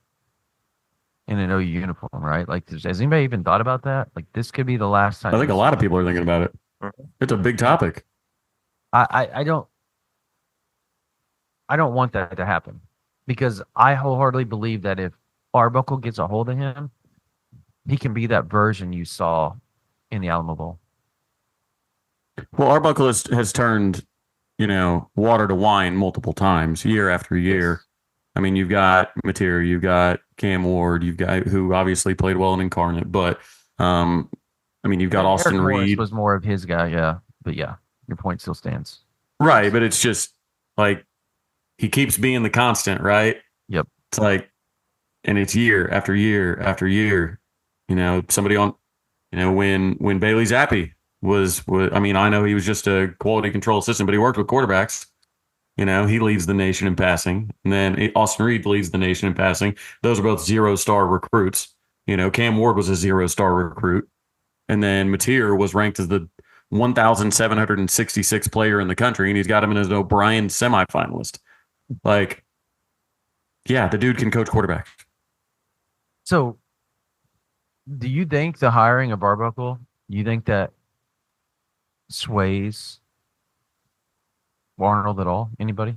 in an OU uniform, right? Like, has anybody even thought about that? Like, this could be the last time. I think a lot of people are thinking about it. It's a big topic. I don't want that to happen because I wholeheartedly believe that if Arbuckle gets a hold of him, he can be that version you saw in the Alamo Bowl. Well, Arbuckle has turned, water to wine multiple times, year after year. Yes. I mean, you've got Mateer, you've got Cam Ward, you've got who obviously played well in Incarnate, but you've got Austin Eric Morris Reed. was more of his guy, yeah. But yeah, your point still stands. Right, but it's just like he keeps being the constant, right? Yep. It's like, and it's year after year after year. Somebody on, when Bailey Zappi was, I know he was just a quality control assistant, but he worked with quarterbacks. He leads the nation in passing. And then Austin Reed leads the nation in passing. Those are both 0-star recruits. Cam Ward was a 0-star recruit. And then Mateer was ranked as the 1,766 player in the country, and he's got him in his O'Brien semifinalist. Like, yeah, the dude can coach quarterback. So, do you think the hiring of Arbuckle, you think that sways Arnold at all? Anybody?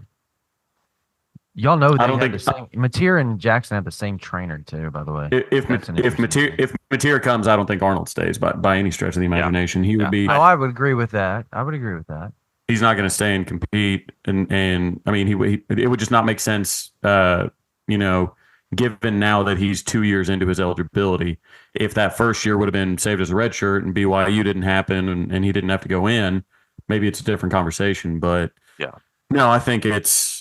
Y'all know they have the same. Mateer and Jackson have the same trainer too, by the way. If Mateer comes, I don't think Arnold stays by any stretch of the imagination. He would be. No, I would agree with that. He's not going to stay and compete, and it would just not make sense. Given now that he's 2 years into his eligibility, if that first year would have been saved as a red shirt and BYU didn't happen and he didn't have to go in, maybe it's a different conversation. But no, I think it's.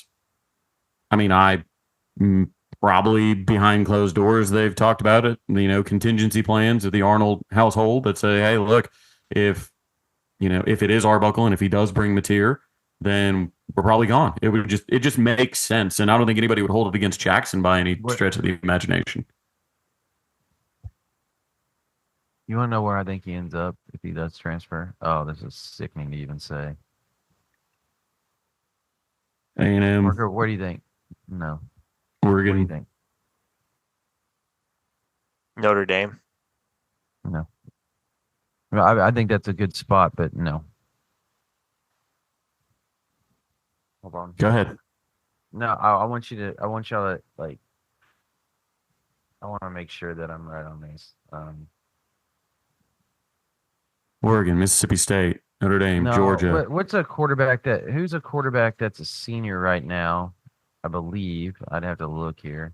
Probably behind closed doors, they've talked about it. Contingency plans of the Arnold household that say, hey, look, if it is Arbuckle and if he does bring Mateer, then we're probably gone. It just makes sense. And I don't think anybody would hold it against Jackson by any stretch of the imagination. You want to know where I think he ends up if he does transfer? Oh, this is sickening to even say. A&M. Where do you think? No. Oregon. What do you think? Notre Dame. No. I think that's a good spot, but no. Hold on. Go ahead. No, I want y'all to I want to make sure that I'm right on these. Oregon, Mississippi State, Notre Dame, Georgia. Who's a quarterback that's a senior right now? I believe I'd have to look here.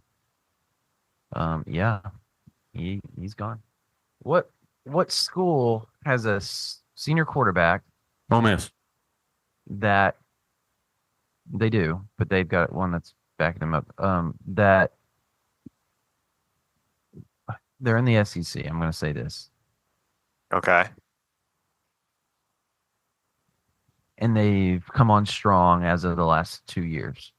He's gone. What school has a senior quarterback? Ole Miss. That they do, but they've got one that's backing them up. That they're in the SEC. I'm going to say this. Okay. And they've come on strong as of the last 2 years.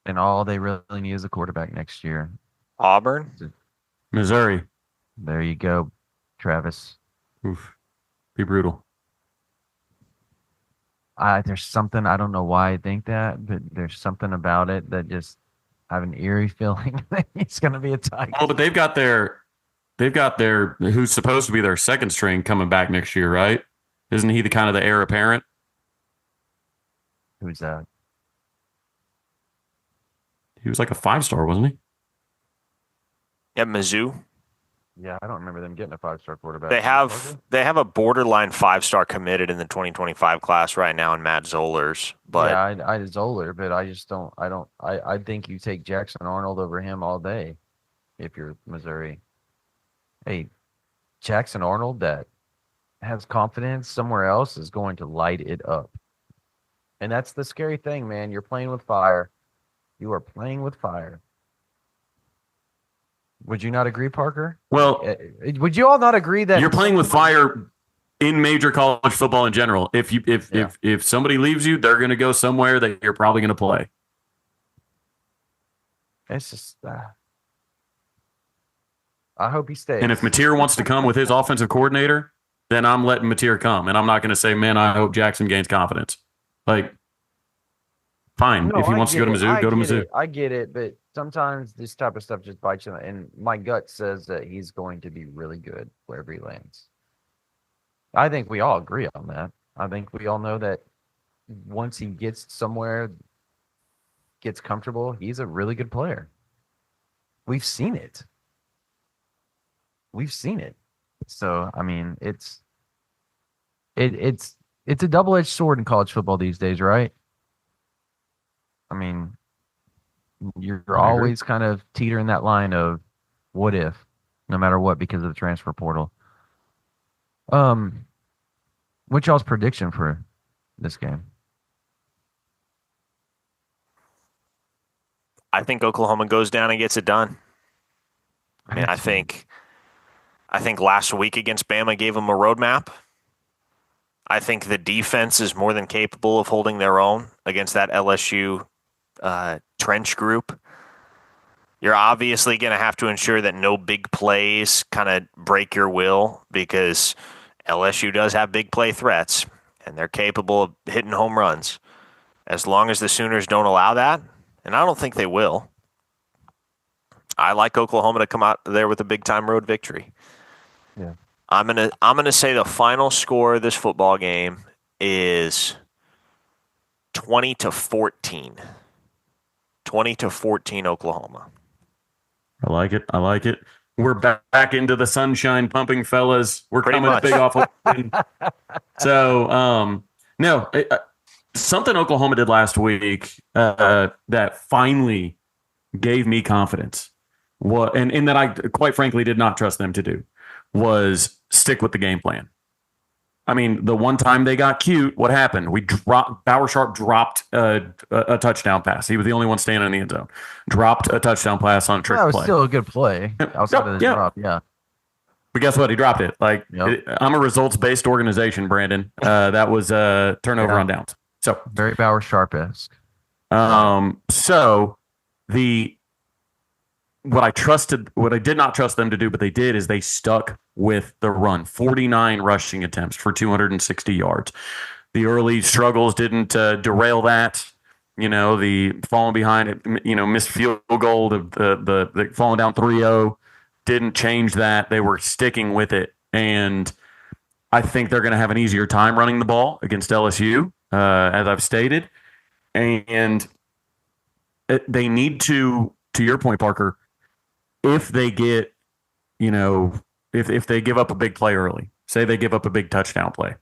And all they really need is a quarterback next year. Auburn? Missouri. There you go, Travis. Oof. Be brutal. There's something, I don't know why I think that, but there's something about it that just I have an eerie feeling that he's going to be a Tiger. Oh, but they've got their who's supposed to be their second string coming back next year, right? Isn't he the heir apparent? Who's that? He was like a 5-star, wasn't he? At Mizzou. Yeah, I don't remember them getting a 5-star quarterback. They have a borderline 5-star committed in the 2025 class right now in Matt Zollers. But yeah, I Zoller, but I just don't. I think you take Jackson Arnold over him all day if you're Missouri. Hey, Jackson Arnold that has confidence somewhere else is going to light it up. And that's the scary thing, man. You're playing with fire. You are playing with fire. Would you not agree, Parker? Well, would you all not agree that you're playing with fire in major college football in general? If somebody leaves you, they're going to go somewhere that you're probably going to play. It's just I hope he stays. And if Mateer wants to come with his offensive coordinator, then I'm letting Mateer come. And I'm not going to say, man, I hope Jackson gains confidence. Like, fine. No, if he wants to go to Mizzou, go to Mizzou. I get it, but sometimes this type of stuff just bites you. And my gut says that he's going to be really good wherever he lands. I think we all agree on that. I think we all know that once he gets somewhere, gets comfortable, he's a really good player. We've seen it. So, I mean, it's a double-edged sword in college football these days, right? I mean, you're always kind of teetering that line of what if, no matter what, because of the transfer portal. What's y'all's prediction for this game? I think Oklahoma goes down and gets it done. I mean, I think last week against Bama gave them a roadmap. I think the defense is more than capable of holding their own against that LSU trench group. You're obviously going to have to ensure that no big plays kind of break your will because LSU does have big play threats, and they're capable of hitting home runs. As long as the Sooners don't allow that, and I don't think they will, I like Oklahoma to come out there with a big-time road victory. Yeah. I'm gonna say the final score of this football game is 20-14. 20-14 Oklahoma. I like it. We're back into the sunshine pumping, fellas. We're Pretty coming much. big off. So, something Oklahoma did last week that finally gave me confidence. And that I quite frankly did not trust them to do was stick with the game plan. I mean, the one time they got cute, what happened? Bauer Sharp dropped a touchdown pass. He was the only one standing in the end zone. Dropped a touchdown pass on a trick play. That was still a good play outside of the drop, yeah. But guess what? He dropped it. Yep. I'm a results-based organization, Brandon. That was a turnover on downs. So very Bauer Sharp-esque. So what I did not trust them to do, but they did, is they stuck with the run. 49 rushing attempts for 260 yards. The early struggles didn't derail that. The falling behind, missed field goal, the falling down 3-0 didn't change that. They were sticking with it. And I think they're going to have an easier time running the ball against LSU, as I've stated. And they need to your point, Parker, if they get, if they give up a big play early, say they give up a big touchdown play,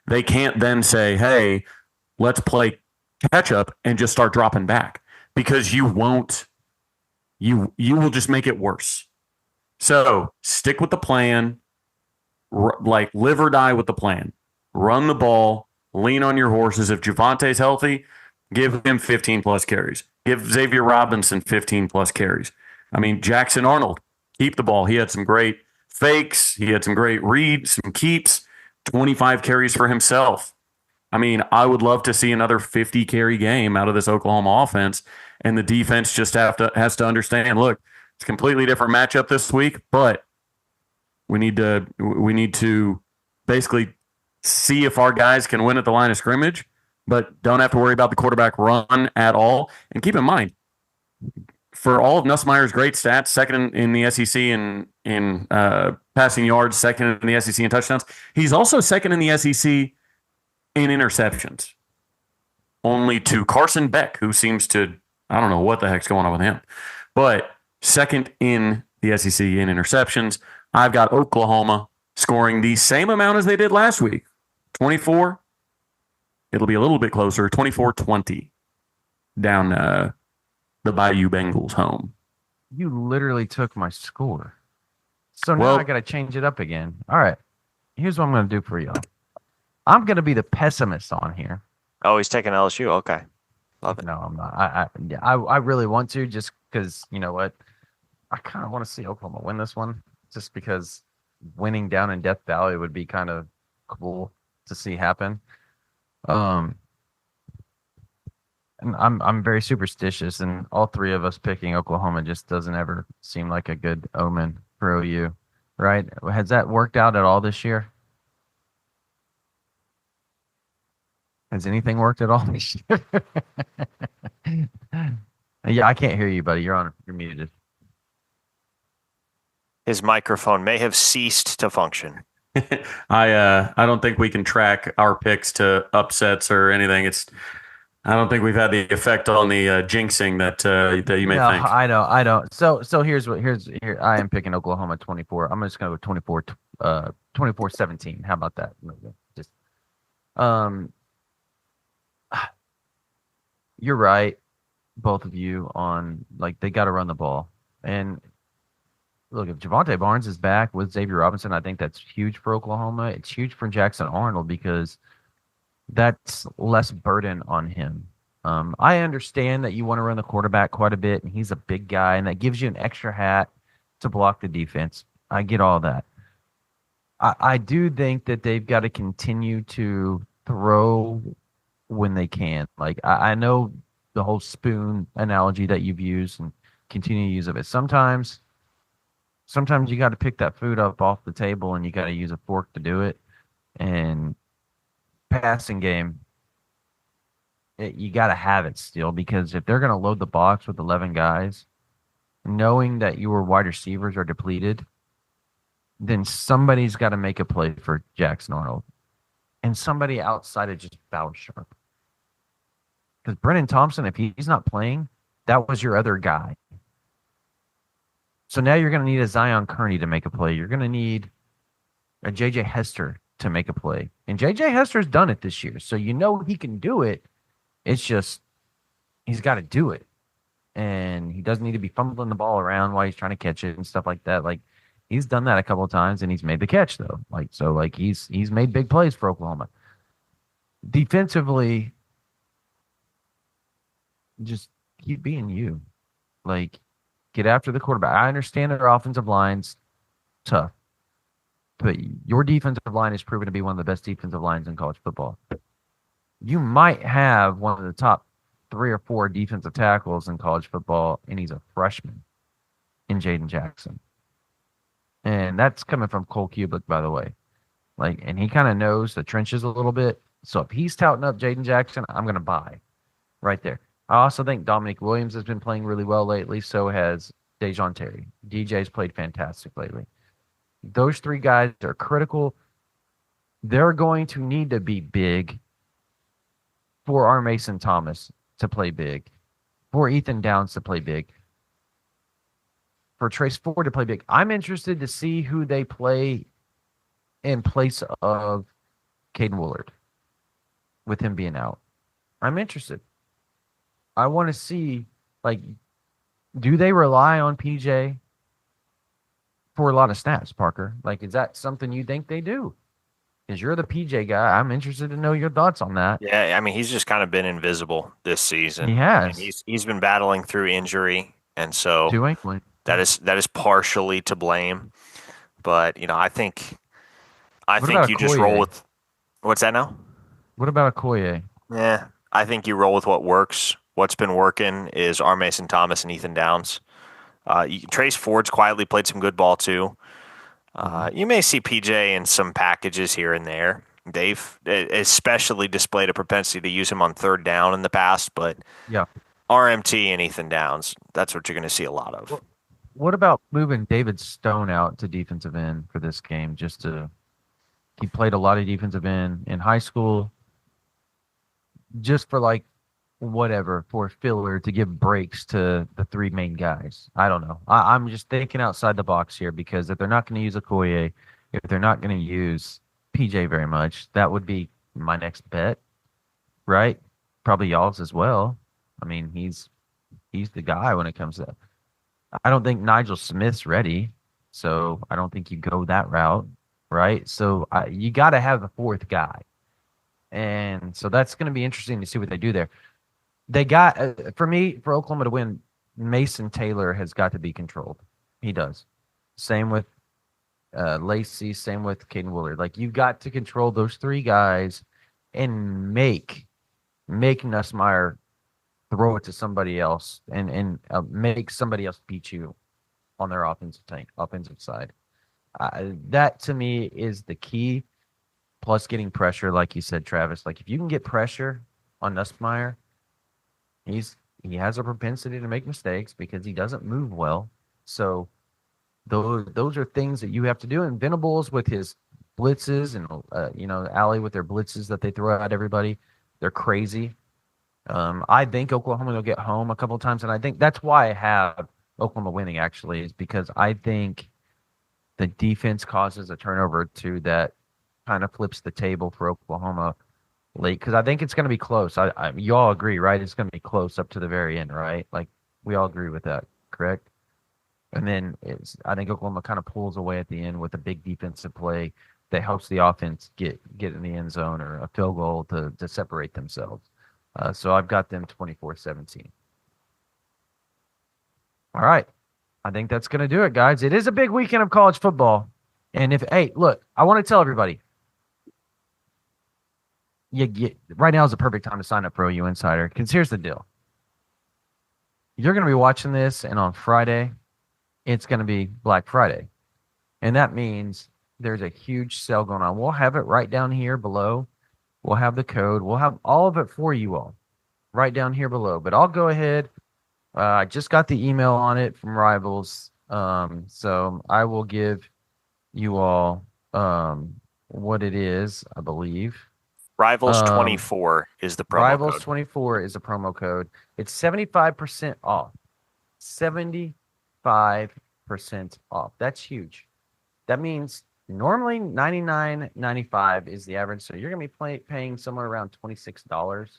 they can't then say, hey, let's play catch up and just start dropping back, because you won't, you will just make it worse. So stick with the plan, like live or die with the plan. Run the ball, lean on your horses. If Javante's healthy, give him 15 plus carries. Give Xavier Robinson 15 plus carries. I mean, Jackson Arnold, keep the ball. He had some great fakes. He had some great reads, some keeps, 25 carries for himself. I mean, I would love to see another 50 carry game out of this Oklahoma offense, and the defense just has to understand, look, it's a completely different matchup this week, but we need to basically see if our guys can win at the line of scrimmage, but don't have to worry about the quarterback run at all. And keep in mind, for all of Nussmeier's great stats, second in the SEC in passing yards, second in the SEC in touchdowns, he's also second in the SEC in interceptions. Only to Carson Beck, who seems to, I don't know what the heck's going on with him. But second in the SEC in interceptions, I've got Oklahoma scoring the same amount as they did last week. 24. It'll be a little bit closer. 24-20 down the Bayou Bengals home. You literally took my score. So now Well- I got to change it up again. All right. Here's what I'm going to do for y'all. I'm going to be the pessimist on here. Oh, he's taking LSU. Okay. Love it. No, I'm not. I really want to, just because, you know what? I kind of want to see Oklahoma win this one, just because winning down in Death Valley would be kind of cool to see happen. And I'm very superstitious, and all three of us picking Oklahoma just doesn't ever seem like a good omen for OU, right? Has that worked out at all this year? Has anything worked at all this year? Yeah, I can't hear you, buddy. You're muted. His microphone may have ceased to function. I don't think we can track our picks to upsets or anything. I don't think we've had the effect on the jinxing that you may think. I don't. So here I am picking Oklahoma 24. I'm just gonna go 24-17. How about that? Just you're right, both of you, on like they got to run the ball. And look, if Javonte Barnes is back with Xavier Robinson, I think that's huge for Oklahoma. It's huge for Jackson Arnold because that's less burden on him. I understand that you want to run the quarterback quite a bit, and he's a big guy, and that gives you an extra hat to block the defense. I get all that. I do think that they've got to continue to throw when they can. Like, I know the whole spoon analogy that you've used and continue to use of it. Sometimes you got to pick that food up off the table and you got to use a fork to do it. And passing game, you got to have it still, because if they're going to load the box with 11 guys, knowing that your wide receivers are depleted, then somebody's got to make a play for Jackson Arnold. And somebody outside of just Bauer Sharp. Because Brennan Thompson, if he's not playing, that was your other guy. So now you're going to need a Zion Kearney to make a play. You're going to need a J.J. Hester to make a play. And J.J. Hester's done it this year. So you know he can do it. It's just he's got to do it. And he doesn't need to be fumbling the ball around while he's trying to catch it and stuff like that. Like, he's done that a couple of times, and he's made the catch, though. He's made big plays for Oklahoma. Defensively, just keep being you. Like, get after the quarterback. I understand that our offensive line's tough, but your defensive line is proven to be one of the best defensive lines in college football. You might have one of the top 3 or 4 defensive tackles in college football, and he's a freshman in Jaden Jackson. And that's coming from Cole Kublik, by the way. Like, and he kind of knows the trenches a little bit. So if he's touting up Jaden Jackson, I'm going to buy right there. I also think Dominic Williams has been playing really well lately. So has Dejon Terry. DJ's played fantastic lately. Those 3 guys are critical. They're going to need to be big for our Mason Thomas to play big, for Ethan Downs to play big, for Trace Ford to play big. I'm interested to see who they play in place of Caden Woolard with him being out. I'm interested. I want to see, like, do they rely on PJ for a lot of snaps, Parker? Like, is that something you think they do? Because you're the PJ guy. I'm interested to know your thoughts on that. Yeah, I mean, he's just kind of been invisible this season. He has. And he's been battling through injury, and so that is partially to blame. But I think you just roll with what's that now? What about Okoye? Yeah, I think you roll with what works. What's been working is R. Mason Thomas and Ethan Downs. Trace Ford's quietly played some good ball too. You may see PJ in some packages here and there. They've especially displayed a propensity to use him on third down in the past, but yeah, RMT and Ethan Downs, that's what you're going to see a lot of. What about moving David Stone out to defensive end for this game? He played a lot of defensive end in high school, just for like whatever for filler to give breaks to the three main guys. I don't know. I'm just thinking outside the box here because if they're not going to use Okoye, if they're not going to use PJ very much, that would be my next bet, right? Probably y'all's as well. I mean, he's the guy when it comes to. I don't think Nigel Smith's ready, so I don't think you go that route, right? So you got to have the fourth guy, and so that's going to be interesting to see what they do there. They got for me for Oklahoma to win. Mason Taylor has got to be controlled. He does. Same with Lacey. Same with Caden Willard. Like you've got to control those three guys and make Nussmeier throw it to somebody else and make somebody else beat you on their offensive side. That to me is the key. Plus getting pressure, like you said, Travis. Like if you can get pressure on Nussmeier, he has a propensity to make mistakes because he doesn't move well. So those are things that you have to do. And Venables with his blitzes and Alley with their blitzes that they throw at everybody, they're crazy. I think Oklahoma will get home a couple of times, and I think that's why I have Oklahoma winning, actually, is because I think the defense causes a turnover too that kind of flips the table for Oklahoma late, because I think it's going to be close. You all agree, right? It's going to be close up to the very end, right? Like, we all agree with that, correct? And then I think Oklahoma kind of pulls away at the end with a big defensive play that helps the offense get in the end zone or a field goal to separate themselves. So I've got them 24-17. All right. I think that's going to do it, guys. It is a big weekend of college football. And look, I want to tell everybody, right now is the perfect time to sign up for OU Insider, because here's the deal. You're going to be watching this, and on Friday, it's going to be Black Friday. And that means there's a huge sale going on. We'll have it right down here below. We'll have the code. We'll have all of it for you all right down here below. But I'll go ahead. I just got the email on it from Rivals. So I will give you all what it is, I believe. Rivals 24 is the promo Rivals code. 24 is the promo code. It's 75% off. 75% off. That's huge. That means normally $99.95 is the average, so you're going to be paying somewhere around $26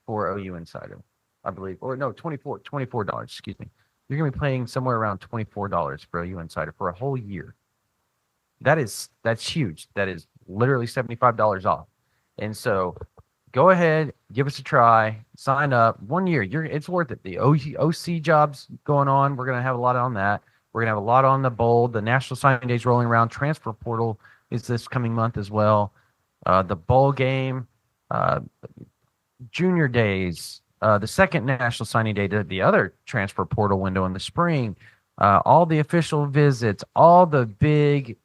for OU Insider, I believe. Or no, $24, excuse me. You're going to be paying somewhere around $24 for OU Insider for a whole year. That's huge. That is literally $75 off. And so go ahead, give us a try, sign up. 1 year, it's worth it. The OC jobs going on, we're going to have a lot on that. We're going to have a lot on the bowl. The National Signing Day is rolling around. Transfer portal is this coming month as well. The bowl game, junior days, the second National Signing Day, the other transfer portal window in the spring, all the official visits, all the big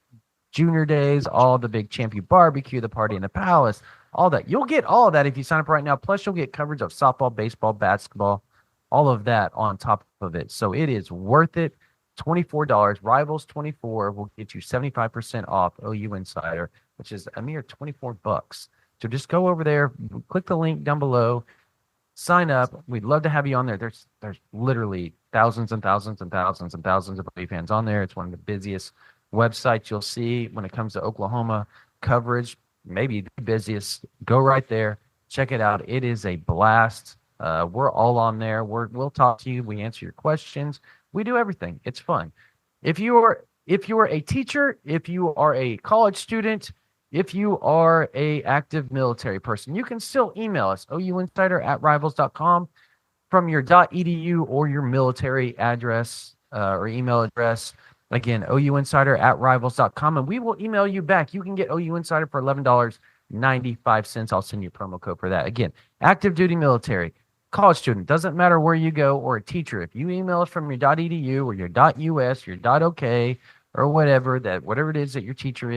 junior days, all the big Champion Barbecue, the party in the palace, all that. You'll get all of that if you sign up right now. Plus, you'll get coverage of softball, baseball, basketball, all of that on top of it. So it is worth it. $24. Rivals 24 will get you 75% off OU Insider, which is a mere $24. So just go over there, click the link down below, sign up. We'd love to have you on there. There's literally thousands and thousands and thousands and thousands of OU fans on there. It's one of the busiest websites you'll see when it comes to Oklahoma coverage, maybe the busiest. Go right there, check it out. It is a blast. We're all on there. We'll talk to you. We answer your questions. We do everything. It's fun. If you are a teacher, if you are a college student, if you are a active military person, you can still email us, ouinsider@rivals.com, from your .edu or your military address or email address. Again, ouinsider@rivals.com, and we will email you back. You can get OU Insider for $11.95. I'll send you a promo code for that. Again, active duty military, college student, doesn't matter where you go, or a teacher. If you email us from your .edu or your .us, your .ok, or whatever it is that your teacher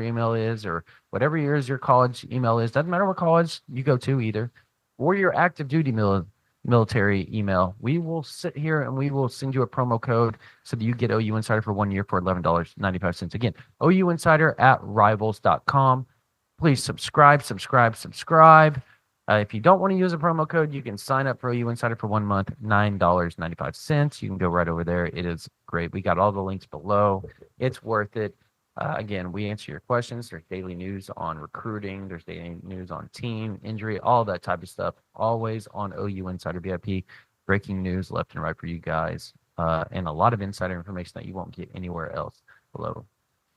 email is, or whatever your college email is, doesn't matter what college you go to either, or your active duty military email, we will sit here and we will send you a promo code so that you get OU Insider for 1 year for $11.95. Again, ouinsider@rivals.com. Please subscribe. If you don't want to use a promo code, you can sign up for OU Insider for 1 month, $9.95. You can go right over there. It is great. We got all the links below. It's worth it. Again, we answer your questions. There's daily news on recruiting. There's daily news on team, injury, all that type of stuff. Always on OU Insider VIP. Breaking news left and right for you guys. And a lot of insider information that you won't get anywhere else below.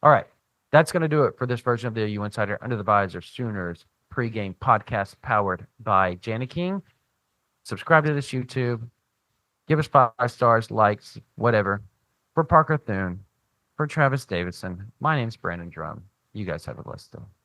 All right. That's going to do it for this version of the OU Insider Under the Visor Sooners Pregame Podcast powered by King. Subscribe to this YouTube. Give us 5 stars, likes, whatever. For Parker Thune, for Travis Davidson, my name's Brandon Drum. You guys have a blessed day.